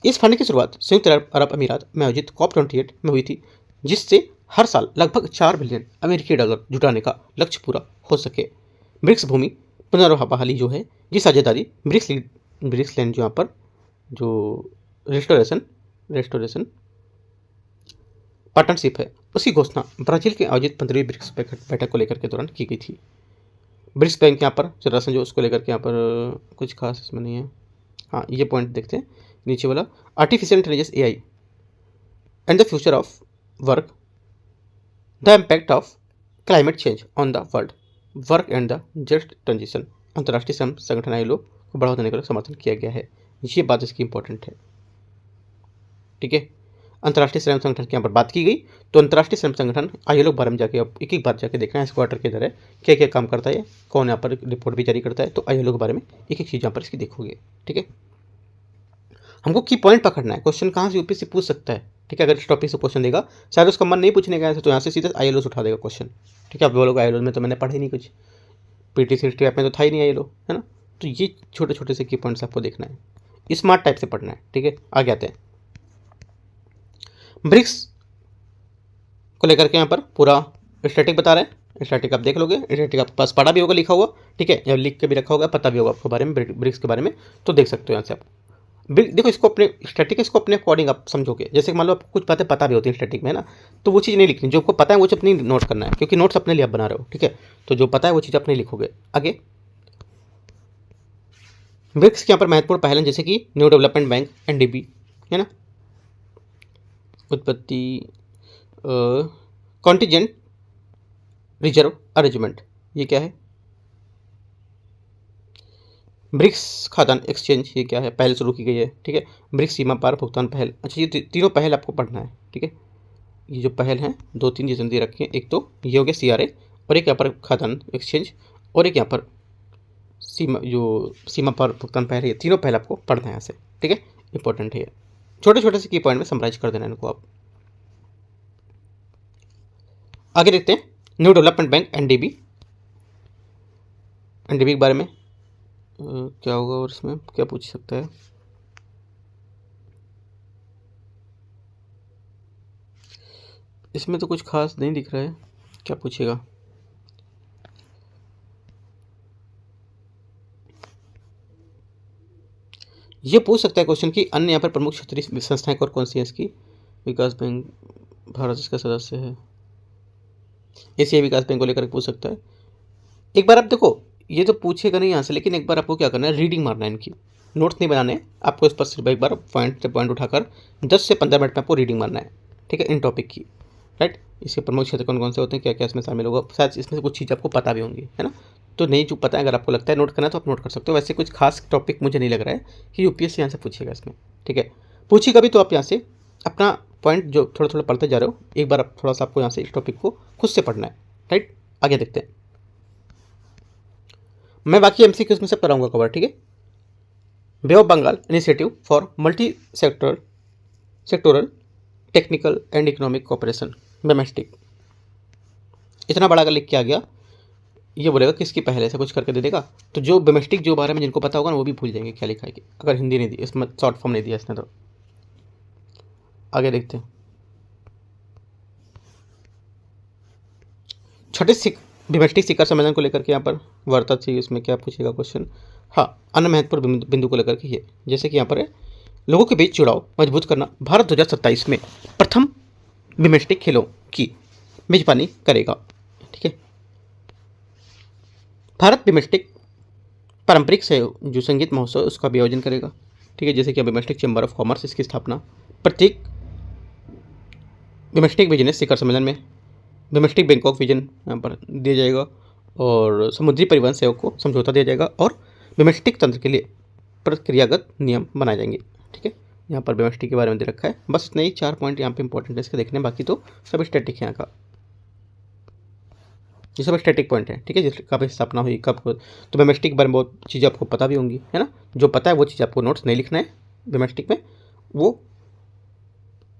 इस फंड की शुरुआत संयुक्त अरब अमीरात में आयोजित COP28 में हुई थी, जिससे हर साल लगभग 4 बिलियन अमेरिकी डॉलर जुटाने का लक्ष्य पूरा हो सके। ब्रिक्स भूमि पुनर्बहाली जो है, ये साझेदारी ब्रिक्स लैंड जो यहाँ पर जो रेस्टोरेशन पार्टनरशिप है, उसकी घोषणा ब्राजील के आयोजित 15वीं ब्रिक्स बैठक को लेकर के दौरान की गई थी। ब्रिक्स बैंक यहाँ पर चल जो उसको लेकर के यहाँ पर कुछ खास इसमें नहीं है। हाँ, ये पॉइंट देखते हैं नीचे वाला, artificial intelligence AI and the future of work, the impact of climate change on the world work and the just transition. अंतर्राष्ट्रीय श्रम संगठन ILO को बढ़ावा देने का समर्थन किया गया है, ये बात इसकी इंपॉर्टेंट है, ठीक है। अंतर्राष्ट्रीय श्रम संगठन की यहाँ पर बात की गई, तो अंतर्राष्ट्रीय श्रम संगठन ILO के बारे में जाके एक एक बार जाके देखना है, इस क्वार्टर के इधर है क्या क्या काम करता है, कौन यहाँ पर रिपोर्ट भी जारी करता है, तो ILO के बारे में एक एक चीज़ यहाँ पर इसकी देखोगे, ठीक है। हमको की पॉइंट पकड़ना है, क्वेश्चन कहाँ से यूपीएससी पूछ सकता है, ठीक है। अगर इस टॉपिक से क्वेश्चन देगा, शायद उसका मन नहीं पूछने का है तो यहाँ से सीधे ILO से उठा देगा क्वेश्चन, ठीक है। आप बोलोगे ILO में तो मैंने पढ़ा ही नहीं कुछ, PT60 में तो था ही नहीं ILO, है ना। तो ये छोटे छोटे से की पॉइंट्स आपको देखना है, स्मार्ट टाइप से पढ़ना है, ठीक है। आगे आते हैं ब्रिक्स को लेकर के यहाँ पर पूरा स्टैटिक बता रहे हैं। स्टैटिक आप देख लोगे, स्टैटिक आपके पास पढ़ा भी होगा, लिखा हुआ, ठीक है, या लिख के भी रखा होगा, पता भी होगा आपको बारे में ब्रिक्स के बारे में, तो देख सकते हो यहाँ से आप। देखो इसको अपने स्टैटिक, इसको अपने अकॉर्डिंग आप समझोगे, जैसे मान लो आपको कुछ बातें पता भी होती है स्टैटिक में, है ना, तो वो चीज़ नहीं लिखनी, जो आपको पता है वो चीज़ अपनी नोट करना है, क्योंकि नोट्स अपने लिए आप बना रहे हो, ठीक है। तो जो पता है वो चीज़ अपने लिखोगे। आगे ब्रिक्स के यहाँ पर महत्वपूर्ण पहल हैं, जैसे कि न्यू डेवलपमेंट बैंक NDB, है ना, उत्पत्ति कॉन्टिजेंट रिजर्व अरेंजमेंट, ये क्या है, ब्रिक्स खाद्यान्न एक्सचेंज, ये क्या है, पहल शुरू की गई है, ठीक है। ब्रिक्स सीमा पार भुगतान पहल, अच्छा ये तीनों पहल आपको पढ़ना है, ठीक है। ये जो पहल हैं 2-3 चीज़ें दे रखी हैं, एक तो ये हो गया CRA, और एक यहाँ पर खाद्यान्न एक्सचेंज, और एक यहाँ पर सीमा पार भुगतान पहल है, ये तीनों पहल आपको पढ़ना है यहाँ से, ठीक है। इंपॉर्टेंट है, छोटे छोटे से की पॉइंट में समराइज कर देना इनको आप। आगे देखते हैं न्यू डेवलपमेंट बैंक NDB के बारे में क्या होगा और इसमें क्या पूछ सकता है। इसमें तो कुछ खास नहीं दिख रहा है, क्या पूछेगा। ये पूछ सकता है क्वेश्चन कि अन्य यहाँ पर प्रमुख क्षेत्रीय संस्थाएं और कौन सी है इसकी। विकास बैंक भारत इसका सदस्य है, एशियाई विकास बैंक को लेकर पूछ सकता है। एक बार आप देखो, ये तो पूछेगा नहीं यहाँ से, लेकिन एक बार आपको क्या करना है, रीडिंग मारना है, इनकी नोट्स नहीं बनाने आपको, इस पर सिर्फ एक बार पॉइंट से पॉइंट उठाकर 10 से 15 मिनट में आपको रीडिंग मारना है, ठीक है, इन टॉपिक की, राइट। इसके प्रमुख क्षेत्र कौन कौन से होते हैं, क्या क्या इसमें शामिल होगा, शायद इसमें से कुछ चीज़ आपको पता भी होंगी, है ना। तो नहीं जो पता है, अगर आपको लगता है नोट करना तो आप नोट कर सकते हो। वैसे कुछ खास टॉपिक मुझे नहीं लग रहा है कि UPSC यहाँ से पूछेगा इसमें, ठीक है। पूछेगा भी तो आप यहाँ से अपना पॉइंट जो थोड़ा थोड़ा पढ़ते जा रहे हो, एक बार आप थोड़ा सा आपको यहाँ से इस टॉपिक को खुद से पढ़ना है, राइट। आगे देखते हैं, मैं बाकी MCQs में सब कराऊंगा कवर, ठीक है। Bay of Bengal initiative for multi sectoral technical and economic cooperation BIMSTEC, इतना बड़ा अगर लिख के आ गया, ये बोलेगा किसकी पहल, ऐसा कुछ करके दे देगा, तो जो डोमेस्टिक जो बारे में जिनको पता होगा ना वो भी भूल जाएंगे क्या लिखा है, अगर हिंदी नहीं दी, इसमें शॉर्ट फॉर्म नहीं दिया इसने तो। आगे देखते हैं, छठे बिमस्टिक शिखर सम्मेलन को लेकर के यहाँ पर वार्ता थी, इसमें क्या पूछेगा क्वेश्चन। हाँ, अन्य महत्वपूर्ण बिंदु को लेकर के ये, जैसे कि यहाँ पर है लोगों के बीच जुड़ाव मजबूत करना। भारत 2027 में प्रथम बिमस्टिक खेलों की मेजबानी करेगा। ठीक है, भारत बिमस्टिक पारंपरिक से जो संगीत महोत्सव उसका भी आयोजन करेगा। ठीक है, जैसे कि बिमस्टिक चैम्बर ऑफ कॉमर्स, इसकी स्थापना प्रत्येक बिमस्टिक बिजनेस शिखर सम्मेलन में बिमस्टिक बैंकॉक विजन यहाँ पर दिया जाएगा और समुद्री परिवहन सेवा को समझौता दिया जाएगा और बिमस्टिक तंत्र के लिए प्रक्रियागत नियम बनाए जाएंगे। ठीक है, यहाँ पर बिमस्टिक के बारे में दे रखा है। बस इतना ही 4 पॉइंट यहाँ पे इंपॉर्टेंट है इसके देखने, बाकी तो सब स्टैटिक है यहाँ का, ये सब स्टैटिक पॉइंट है। ठीक है, जिस कब स्थापना हुई कब, तो बिमस्टिक के बारे में बहुत चीज़ें आपको पता भी होंगी, है ना। जो पता है वो चीज़ आपको नोट्स नहीं लिखना है बिमस्टिक में, वो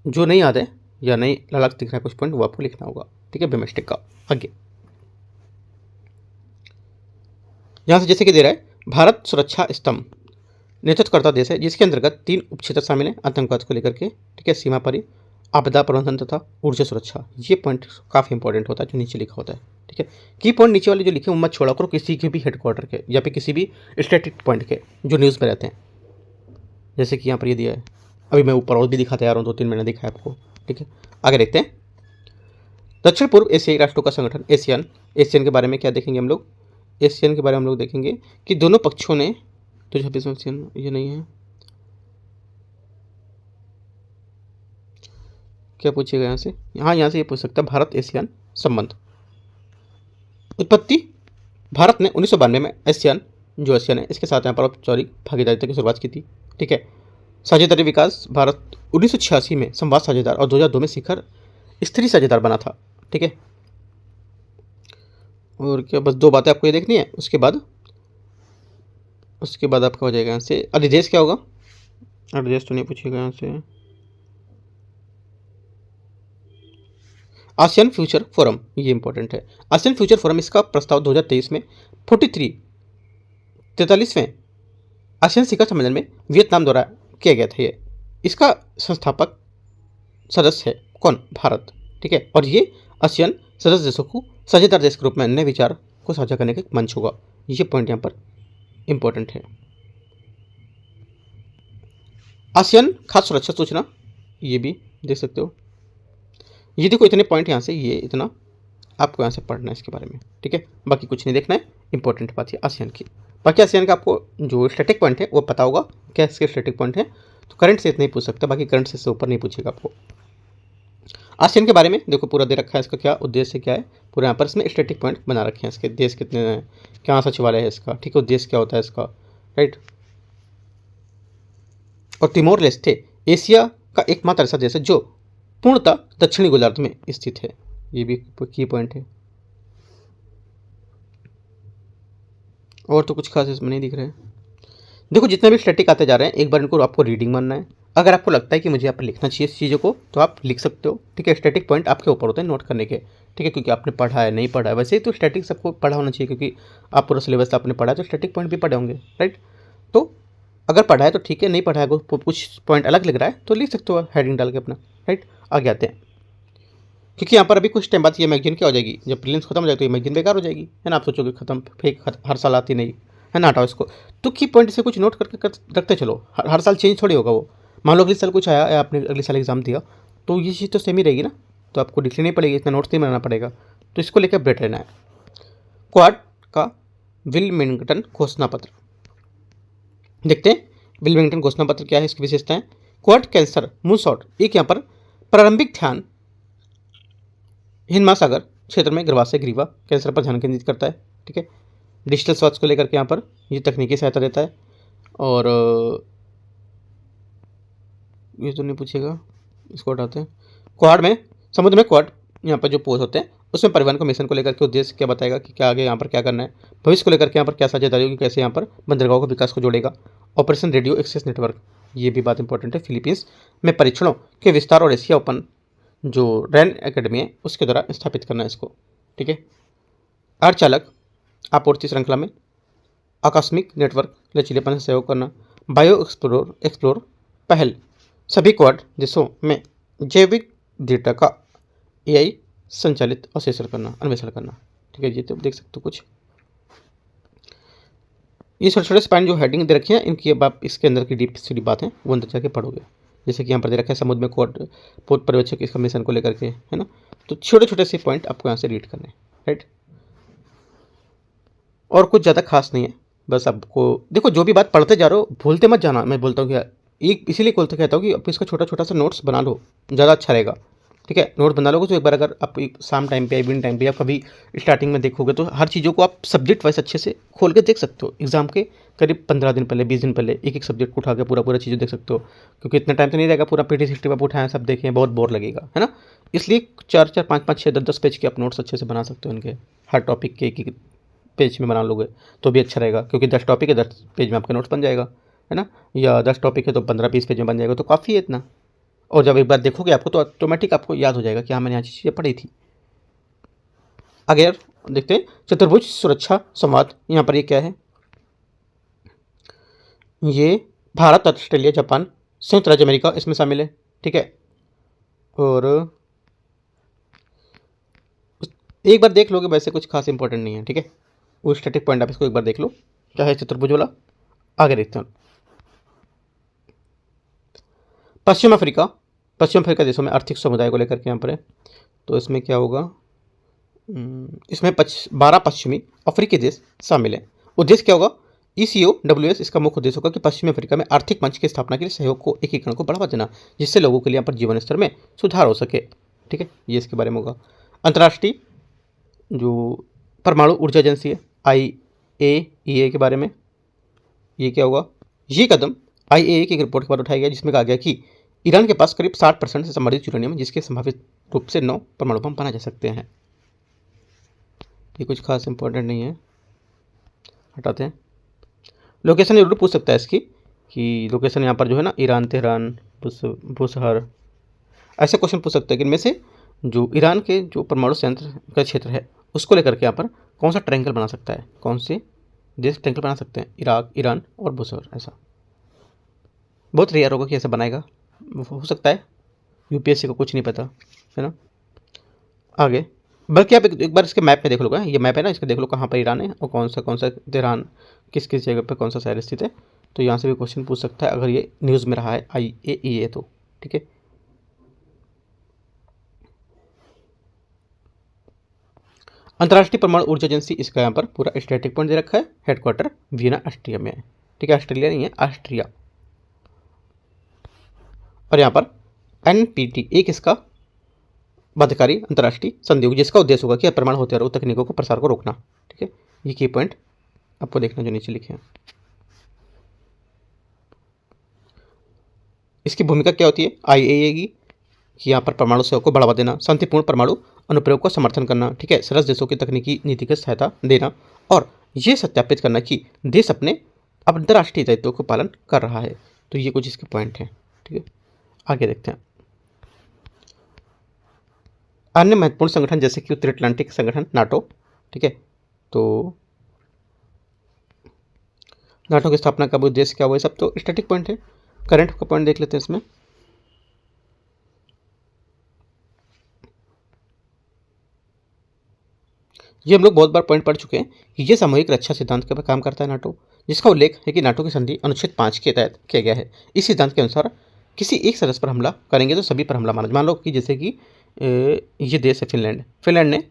जो नहीं याद है या नहीं अलग दिख रहा है कुछ पॉइंट वो आपको लिखना होगा। ठीक है, बिमस्टिक का आगे यहाँ से जैसे कि दे रहा है, भारत सुरक्षा स्तंभ नेतृत्वकर्ता देश है जिसके अंतर्गत 3 उपक्षेत्र शामिल हैं आतंकवाद को लेकर के। ठीक है, सीमा पारी, आपदा प्रबंधन तथा ऊर्जा सुरक्षा। ये पॉइंट काफ़ी इंपॉर्टेंट होता है जो नीचे लिखा होता है। ठीक है, की पॉइंट नीचे वाले जो लिखे मत छोड़ा करो किसी के भी हेडक्वार्टर के या फिर किसी भी स्टैटिक पॉइंट के जो न्यूज़ में रहते हैं, जैसे कि यहाँ पर ये दिया है। अभी मैं ऊपर और भी दिखाते आ रहा हूँ, 2-3 महीने दिखा है आपको। ठीक है, आगे देखते हैं। दक्षिण पूर्व एशियाई राष्ट्रों का संगठन एशियन, एशियन के बारे में क्या देखेंगे हम लोग, एशियन के बारे में हम लोग देखेंगे कि दोनों पक्षों ने तो 26 एशियन ये नहीं है, क्या पूछेगा यहाँ से। हाँ, यहाँ से ये पूछ सकता है भारत एशियन संबंध। उत्पत्ति, भारत ने 1992 में एशियन जो एशियन है इसके साथ यहाँ पर औपचारिक भागीदारी की शुरुआत की थी। ठीक है, साझेदारी विकास, भारत 1986 में संवाद साझेदार और 2002 में शिखर स्त्री साझेदार बना था। ठीक है, और क्या बस 2 बातें आपको ये देखनी है। उसके बाद आपका हो जाएगा यहाँ से अधिदेश क्या होगा, अधिदेश तो नहीं पूछेगा यहाँ से। आसियान फ्यूचर फोरम, ये इंपॉर्टेंट है। आसियान फ्यूचर फोरम इसका प्रस्ताव 2023 में 43वें आसियान शिखर सम्मेलन में वियतनाम द्वारा किया गया था। ये इसका संस्थापक सदस्य है कौन, भारत। ठीक है, और ये आसियान सदस्य देशों को साझेदार देश के रूप में अन्य विचार को साझा करने का मंच होगा। ये पॉइंट यहाँ पर इंपॉर्टेंट है। आसियान खाद्य सुरक्षा सूचना, ये भी देख सकते हो। ये देखो इतने पॉइंट यहाँ से, ये इतना आपको यहाँ से पढ़ना है इसके बारे में। ठीक है, बाकी कुछ नहीं देखना है, इंपॉर्टेंट बात है आसियान की। बाकी आसियान का आपको जो स्टैटिक पॉइंट है वो पता होगा, क्या इसके स्टैटिक पॉइंट है। तो करंट से नहीं पूछ सकता, बाकी करंट से ऊपर नहीं पूछेगा आपको। आसियान के बारे में देखो पूरा दे रखा है, इसका क्या उद्देश्य क्या है पूरा, यहाँ पर इसमें स्टैटिक पॉइंट बना रखे हैं। इसके देश कितने हैं, क्या सचिवालय है इसका, ठीक है, उद्देश्य क्या होता है इसका, राइट। और तिमोर लेस्टे एशिया का एकमात्र ऐसा देश है जो पूर्णतः दक्षिणी गोलार्ध में स्थित है। ये भी की पॉइंट है। और तो कुछ खास इसमें नहीं दिख रहा है। देखो जितने भी स्टैटिक आते जा रहे हैं एक बार इनको आपको रीडिंग मानना है। अगर आपको लगता है कि मुझे यहाँ पर लिखना चाहिए इस चीज़ों को तो आप लिख सकते हो। ठीक है, स्टैटिक पॉइंट आपके ऊपर होते हैं नोट करने के। ठीक है, क्योंकि आपने पढ़ा है नहीं पढ़ा है, वैसे ही तो स्टैटिक सबको पढ़ा होना चाहिए, क्योंकि आप पूरा सिलेबस आपने पढ़ा है तो स्टैटिक पॉइंट भी पढ़े होंगे, राइट। तो अगर पढ़ा है तो ठीक है, नहीं पढ़ा है कुछ पॉइंट अलग लग रहा है तो लिख सकते हो हेडिंग डाल के अपना, राइट। आगे आते हैं, क्योंकि यहाँ पर अभी कुछ टाइम बाद ये मैगजीन क्या हो जाएगी, जब प्रीलिम्स खत्म हो जाएगी तो ये मैगजीन बेकार हो जाएगी, है ना। आप सोचोगे खत्म, फेक, हर साल आती नहीं है ना, हटाओ इसको। तो की पॉइंट से कुछ नोट करके रखते चलो, हर साल चेंज थोड़ी होगा वो। मान लो अगले साल कुछ आया या आपने अगले साल एग्जाम दिया तो ये चीज़ तो सेम ही रहेगी ना, तो आपको लिखनी नहीं पड़ेगी, इतना नोट्स नहीं बनाना पड़ेगा। तो इसको लेकर अपडेट रहना है। क्वाड का विल्मिंगटन घोषणा पत्र देखते हैं। विल्मिंगटन घोषणा पत्र क्या है, इसकी विशेषताएं। क्वाड कैंसर मूनशॉट एक यहाँ पर प्रारंभिक ध्यान हिंद महासागर क्षेत्र में गर्भाशय ग्रीवा कैंसर पर ध्यान केंद्रित करता है। ठीक है, डिजिटल स्वास्थ्य को लेकर के यहाँ पर ये तकनीकी सहायता देता है। और ये तो नहीं पूछेगा, इसको हटाते हैं। क्वाड में समुद्र में क्वाड यहाँ पर जो पोस्ट होते हैं उसमें परिवहन को मिशन को लेकर के उद्देश्य क्या बताएगा कि क्या आगे यहाँ पर क्या करना है, भविष्य को लेकर के यहाँ पर क्या साझेदारी होगी, कैसे यहाँ पर बंदरगाहों के विकास को जोड़ेगा। ऑपरेशन रेडियो एक्सेस नेटवर्क, ये भी बात इंपॉर्टेंट है। फिलीपींस में परीक्षणों के विस्तार और एशिया ओपन जो रैन एकेडमी है उसके द्वारा स्थापित करना है इसको। ठीक है, अर्धचालक आपूर्ति श्रृंखला में आकस्मिक नेटवर्क लचीलेपन से सहयोग करना। बायो एक्सप्लोर पहल सभी क्वाड देशों में जैविक डेटा का AI संचालित अन्वेषण करना। ठीक है, ये तो देख सकते हो कुछ ये छोटे छोटे स्पाइन जो हेडिंग दे रखी है, इनकी अब आप इसके अंदर की डीप सीधी बात है वो अंदर जाके पढ़ोगे। जैसे कि यहाँ पर दे रखा है समुद्र में कोट पोत पर्यवेक्षक इसका मिशन को लेकर के, है ना। तो छोटे छोटे से पॉइंट आपको यहाँ से रीड करने हैं, राइट। और कुछ ज़्यादा खास नहीं है, बस आपको देखो जो भी बात पढ़ते जा रहे हो भूलते मत जाना। मैं बोलता हूँ कि एक इसीलिए बोलते कहता हूँ कि आप इसका छोटा छोटा सा नोट्स बना लो, ज़्यादा अच्छा रहेगा। ठीक है, नोट बना लोगे तो एक बार अगर आप शाम टाइम पे इवनिंग टाइम पे या कभी स्टार्टिंग में देखोगे तो हर चीज़ों को आप सब्जेक्ट वाइज अच्छे से खोल के देख सकते हो। एग्जाम के करीब 15 दिन पहले 20 दिन पहले एक एक सब्जेक्ट को उठा के पूरा पूरा चीज़ें देख सकते हो, क्योंकि इतना टाइम तो नहीं रहेगा पूरा पीटी सिक्सटी आप उठाएं सब देखें, बहुत बोर लगेगा, है ना। इसलिए 4 4 5 5 6 10 10 पेज के आप नोट्स अच्छे से बना सकते हो इनके, हर टॉपिक के एक पेज में बना लोगे तो भी अच्छा रहेगा, क्योंकि 10 टॉपिक है 10 पेज में आपका नोट्स बन जाएगा, है ना। या 10 टॉपिक है तो 15-20 पेज में बन जाएगा, तो काफ़ी है इतना। और जब एक बार देखोगे आपको तो ऑटोमेटिक आपको याद हो जाएगा कि हाँ मैंने यहाँ चीज़ें पढ़ी थी। आगे यार देखते हैं चतुर्भुज सुरक्षा संवाद। यहाँ पर ये क्या है, ये भारत, ऑस्ट्रेलिया, जापान, संयुक्त राज्य अमेरिका इसमें शामिल है। ठीक है, और एक बार देख लोगे, वैसे कुछ खास इंपॉर्टेंट नहीं है। ठीक है, वो स्टैटिक पॉइंट आप इसको एक बार देख लो क्या है चतुर्भुज वाला। आगे देखते हैं पश्चिम अफ्रीका देशों में आर्थिक समुदाय को लेकर के यहाँ पर है। तो इसमें क्या होगा, इसमें 12 पश्चिमी अफ्रीकी देश शामिल है। उद्देश्य क्या होगा, ECOWS इसका मुख्य उद्देश्य होगा कि पश्चिमी अफ्रीका में आर्थिक मंच की स्थापना के लिए सहयोग को एकीकरण को बढ़ावा देना, जिससे लोगों के लिए यहाँ पर जीवन स्तर में सुधार हो सके। ठीक है, ये इसके बारे में होगा। अंतर्राष्ट्रीय जो परमाणु ऊर्जा एजेंसी है IAEA के बारे में, ये क्या होगा, ये कदम IAEA की एक रिपोर्ट के बाद उठाया गया जिसमें कहा गया कि ईरान के पास करीब 60% से संबंधित यूरेनियम है, जिसके संभावित रूप से 9 परमाणु बम बनाए जा सकते हैं। ये कुछ खास इंपॉर्टेंट नहीं है, हटाते हैं। लोकेशन जरूर पूछ सकता है इसकी कि लोकेशन यहाँ पर जो है ना ईरान, तेहरान, बुशहर, ऐसे क्वेश्चन पूछ सकते हैं कि इनमें से जो ईरान के जो परमाणु संयंत्र का क्षेत्र है उसको लेकर के यहाँ पर कौन सा ट्रायंगल बना सकता है, कौन से देश ट्रायंगल बना सकते हैं, इराक, ईरान और बुशहर। ऐसा बहुत रेयर होगा कि ऐसा बनाएगा, हो सकता है, UPSC को कुछ नहीं पता, है ना। आगे बल्कि आप एक बार इसके मैप में देख लो, ये मैप है ना, इसका देख लो कहाँ पर ईरान है और कौन सा तेहरान किस किस जगह पे कौन सा शहर स्थित है। तो यहाँ से भी क्वेश्चन पूछ सकता है अगर ये न्यूज़ में रहा है IAEA तो। ठीक है, अंतर्राष्ट्रीय परमाणु ऊर्जा एजेंसी, इसका यहाँ पर पूरा स्टैटिक पॉइंट दे रखा है, हेडक्वार्टर वियना ऑस्ट्रिया में है। ठीक है, ऑस्ट्रेलिया नहीं है, ऑस्ट्रिया। और यहाँ पर NPT एक इसका बाध्यकारी अंतर्राष्ट्रीय संधि होगी जिसका उद्देश्य होगा कि परमाणु हथियारों तकनीकों को प्रसार को रोकना। ठीक है, ये की पॉइंट आपको देखना जो नीचे लिखे हैं। इसकी भूमिका क्या होती है IAEA की, कि यहाँ पर परमाणु सहयोग को बढ़ावा देना, शांतिपूर्ण परमाणु अनुप्रयोग को समर्थन करना, ठीक है, सदस्य देशों की तकनीकी नीतिगत सहायता देना, और ये सत्यापित करना कि देश अपने अंतर्राष्ट्रीय दायित्वों को पालन कर रहा है। तो ये कुछ इसके पॉइंट हैं। ठीक है, आगे देखते हैं अन्य महत्वपूर्ण संगठन जैसे कि उत्तर अटलांटिक संगठन नाटो। ठीक है, तो नाटो की स्थापना का उद्देश्य क्या हुआ, ये सब तो स्टैटिक पॉइंट है। करंट का पॉइंट देख लेते हैं इसमें। ये हम लोग बहुत बार पॉइंट पढ़ चुके हैं कि ये सामूहिक रक्षा सिद्धांत के पर काम करता है नाटो, जिसका उल्लेख है कि नाटो की संधि अनुच्छेद 5 के तहत किया गया है। इस सिद्धांत के अनुसार किसी एक सदस्य पर हमला करेंगे तो सभी पर हमला माना। मान लो कि जैसे कि ये देश है फिनलैंड ने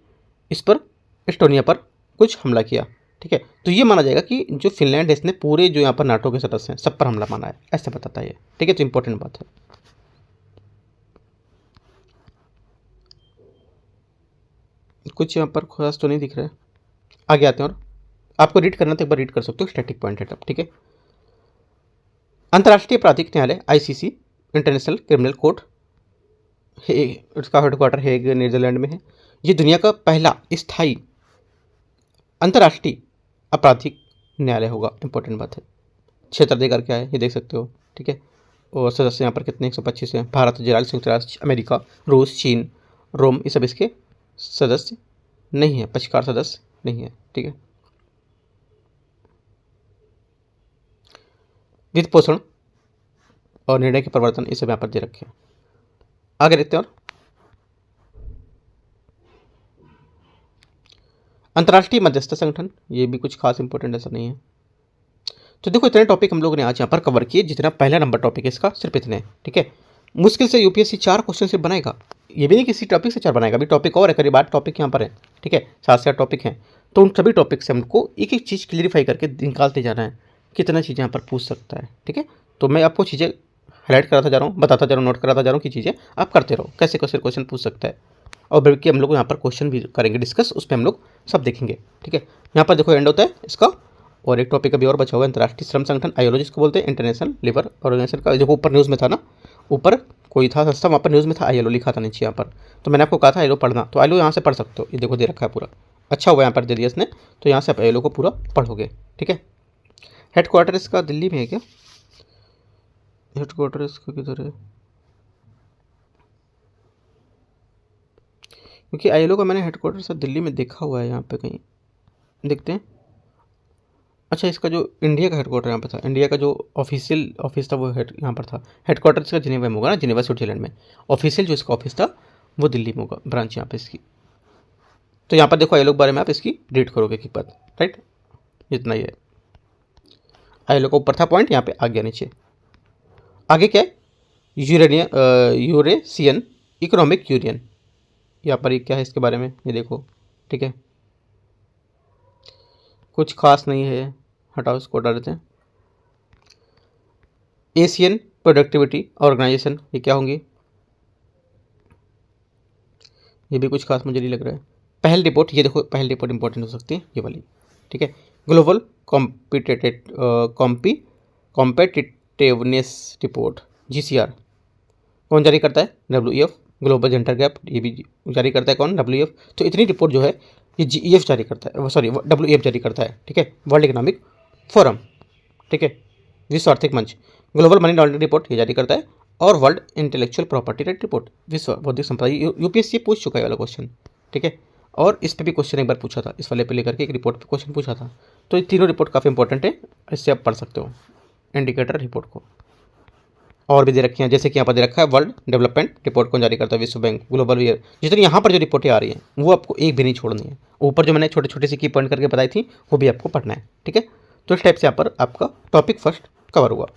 इस पर एस्टोनिया पर कुछ हमला किया। ठीक है, तो ये माना जाएगा कि जो फिनलैंड देश ने पूरे जो यहाँ पर नाटो के सदस्य हैं सब पर हमला माना है, ऐसा बताता है ये। ठीक है, तो इंपॉर्टेंट बात है। कुछ यहाँ पर खास तो नहीं दिख रहा है, आगे आते हैं। और आपको रीड करना तो एक बार रीड कर सकते हो, स्टैटिक पॉइंट है तब। ठीक है, अंतर्राष्ट्रीय आपराधिक न्यायालय ICC इंटरनेशनल क्रिमिनल कोर्ट, इसका हेडक्वार्टर हेग नीदरलैंड में है। ये दुनिया का पहला स्थायी अंतर्राष्ट्रीय आपराधिक न्यायालय होगा, इंपॉर्टेंट बात है। क्षेत्र देकर क्या है ये देख सकते हो। ठीक है, और सदस्य यहाँ पर कितने 125 हैं। भारत, इजराइल, संयुक्त राष्ट्र अमेरिका, रूस, चीन, रोम, ये सब इसके सदस्य नहीं है, पक्षकार सदस्य नहीं है। ठीक है, वित्त पोषण और निर्णय के परिवर्तन ये सब यहाँ पर दे रखे हैं। आगे देखते हैं। और अंतर्राष्ट्रीय मध्यस्थता संगठन, ये भी कुछ खास इंपॉर्टेंट ऐसा नहीं है। तो देखो इतने टॉपिक हम लोगों ने आज यहाँ पर कवर किए, जितना पहला नंबर टॉपिक है इसका सिर्फ इतने, ठीक है। मुश्किल से यूपीएससी 4 क्वेश्चन सिर्फ बनाएगा, ये भी नहीं किसी टॉपिक से 4 बनाएगा, अभी टॉपिक और है, करीब 8 टॉपिक यहाँ पर है, ठीक है, 7 से 8 टॉपिक हैं। तो उन सभी टॉपिक से हमको एक एक चीज़ क्लियरिफाई करके निकालते जाना है, कितना चीज़ें यहाँ पर पूछ सकता है, ठीक है। तो मैं आपको चीज़ें हाईलाइट कराता जा रहा हूँ, बताता जा रहा हूँ, नोट कराता जा रहा हूँ कि चीज़ें आप करते रहो, कैसे कैसे क्वेश्चन पूछ सकता है। और बल्कि हम लोग यहाँ पर क्वेश्चन भी करेंगे डिस्कस, उस पर हम लोग सब देखेंगे, ठीक है। यहाँ पर देखो एंड होता है इसका, और एक टॉपिक अभी और बचा हुआ है, अंतर्राष्ट्रीय श्रम संगठन आईएलओ जिसको बोलते हैं, इंटरनेशनल लेबर ऑर्गेनाइजेशन का। देखो ऊपर न्यूज़ में था ना, ऊपर कोई था संस्था, वहाँ पर न्यूज़ में था आईएलओ लिखा था नीचे यहाँ पर, तो मैंने आपको कहा था आईएलओ पढ़ना, तो आईएलओ यहाँ से पढ़ सकते हो, ये देखो दे रखा है पूरा, अच्छा हुआ यहाँ पर दे दिया इसने, तो यहाँ से आप आईएलओ को पूरा पढ़ोगे, ठीक है। हेड क्वार्टर इसका दिल्ली में है क्या? हेड क्वार्टर इसका किधर है? क्योंकि आईएलओ का मैंने हेड क्वार्टर सब दिल्ली में देखा हुआ है, यहाँ पे कहीं देखते हैं। अच्छा, इसका जो इंडिया का हेडक्वार्टर यहाँ पर था, इंडिया का जो ऑफिशियल ऑफिस था वो यहाँ पर था। हेडक्वार्टर इसका जिनेवा में होगा ना, जिनेवा स्विट्जरलैंड में। ऑफिशियल जो इसका ऑफिस था वो दिल्ली में होगा, ब्रांच यहाँ पे इसकी। तो यहाँ पर देखो आईएलओ के बारे में आप इसकी रीड करोगे एक बात, राइट, इतना ही है। आईएलओ का ऊपर था पॉइंट, यहाँ पे आ गया नीचे। आगे क्या है? यूरेशियन इकोनॉमिक यूनियन, यहाँ पर ये क्या है इसके बारे में ये देखो, ठीक है, कुछ खास नहीं है, हटाओ इसको, हटा देते हैं। एशियन प्रोडक्टिविटी ऑर्गेनाइजेशन, ये क्या होंगी? ये भी कुछ खास मुझे नहीं लग रहा है। पहल रिपोर्ट, ये देखो पहल रिपोर्ट इंपॉर्टेंट हो सकती है ये वाली, ठीक है। ग्लोबल कॉम्पिटिटिवनेस रिपोर्ट GCR कौन जारी करता है? WEF। ग्लोबल जेंडर गैप, ये भी जारी करता है कौन? WEF। तो इतनी रिपोर्ट जो है ये GEF जारी करता है, सॉरी WEF जारी करता है, ठीक है, वर्ल्ड इकोनॉमिक फोरम, ठीक है, विश्व आर्थिक मंच। ग्लोबल मनी लॉन्ड्रिंग रिपोर्ट ये जारी करता है, और world intellectual property right report, विश्व बौद्धिक संपदा। यूपीएससी पूछ चुका है वाला क्वेश्चन, ठीक है, और इस पे भी क्वेश्चन एक बार पूछा था, इस वाले पे लेकर के एक रिपोर्ट पे क्वेश्चन पूछा था। तो ये तीनों रिपोर्ट काफ़ी इंपॉर्टेंट है, इससे आप पढ़ सकते हो इंडिकेटर रिपोर्ट को। और भी दे रखी हैं, जैसे कि यहाँ पर दे रखा है वर्ल्ड डेवलपमेंट रिपोर्ट कौन जारी करता है? विश्व बैंक। ग्लोबल ईयर, जितनी यहाँ पर जो रिपोर्टें आ रही हैं वो आपको एक भी नहीं छोड़नी है। ऊपर जो मैंने छोटे छोटे से की पॉइंट करके बताई थी वो भी आपको पढ़ना है, ठीक है। तो इस टाइप से यहाँ पर आपका टॉपिक फर्स्ट कवर हुआ।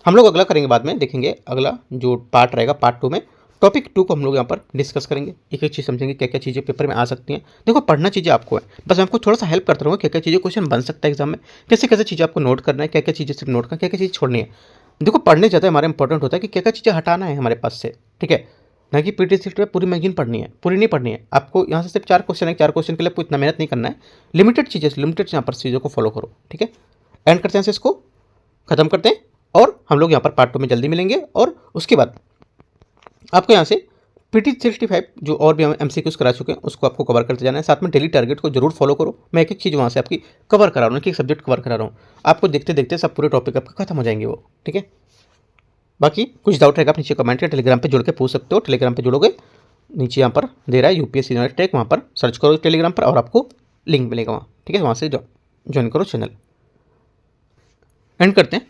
हम लोग अगला करेंगे, बाद में देखेंगे अगला जो पार्ट रहेगा, पार्ट 2 में टॉपिक 2 को हम लोग यहाँ पर डिस्कस करेंगे, एक एक चीज़ समझेंगे क्या क्या चीज़ें पेपर में आ सकती हैं। देखो पढ़ना चीज़ें आपको है, बस मैं आपको थोड़ा सा हेल्प करता रहूँगा, क्या क्या चीज़ें क्वेश्चन बन सकता है एग्जाम में, कैसे कैसे चीज़ें आपको नोट करना है, क्या क्या चीज़ें सिर्फ नोट करना, क्या क्या चीज़ छोड़नी है। देखो पढ़ने ज़्यादा हमारा इंपॉर्टेंट होता है कि क्या क्या चीज़ें हटाना है हमारे पास से, ठीक है, ना कि पीटी सीट में पूरी मैगजीन पढ़नी है, पूरी नहीं पढ़नी है आपको। यहाँ से सिर्फ 4 क्वेश्चन है, 4 क्वेश्चन के लिए आपको इतना मेहनत नहीं करना है, लिमिटेड चीज़ें, लिमिटेड यहाँ पर चीज़ों को फॉलो करो, ठीक है। एंड करते हैं इसको, खत्म करते हैं, और हम लोग यहाँ पर पार्ट 2 में जल्दी मिलेंगे। और उसके बाद आपको यहाँ से PT65 जो और भी हम MCQs करा चुके हैं उसको आपको कवर करते जाना है। साथ में डेली टारगेट को जरूर फॉलो करो, मैं एक एक चीज़ वहाँ से आपकी कवर करा रहा हूँ, एक एक सब्जेक्ट कवर करा रहा हूँ, आपको देखते देखते सब पूरे टॉपिक आपका खत्म हो जाएंगे वो, ठीक है। बाकी कुछ डाउट रहेगा आप नीचे कमेंट या टेलीग्राम पे जुड़ के पूछ सकते हो। टेलीग्राम पे जुड़ोगे, नीचे यहाँ पर दे रहा है UPSC यूनिट टेक, वहाँ पर सर्च करो टेलीग्राम पर और आपको लिंक मिलेगा वहाँ, ठीक है, वहाँ से ज्वाइन करो चैनल। एंड करते हैं।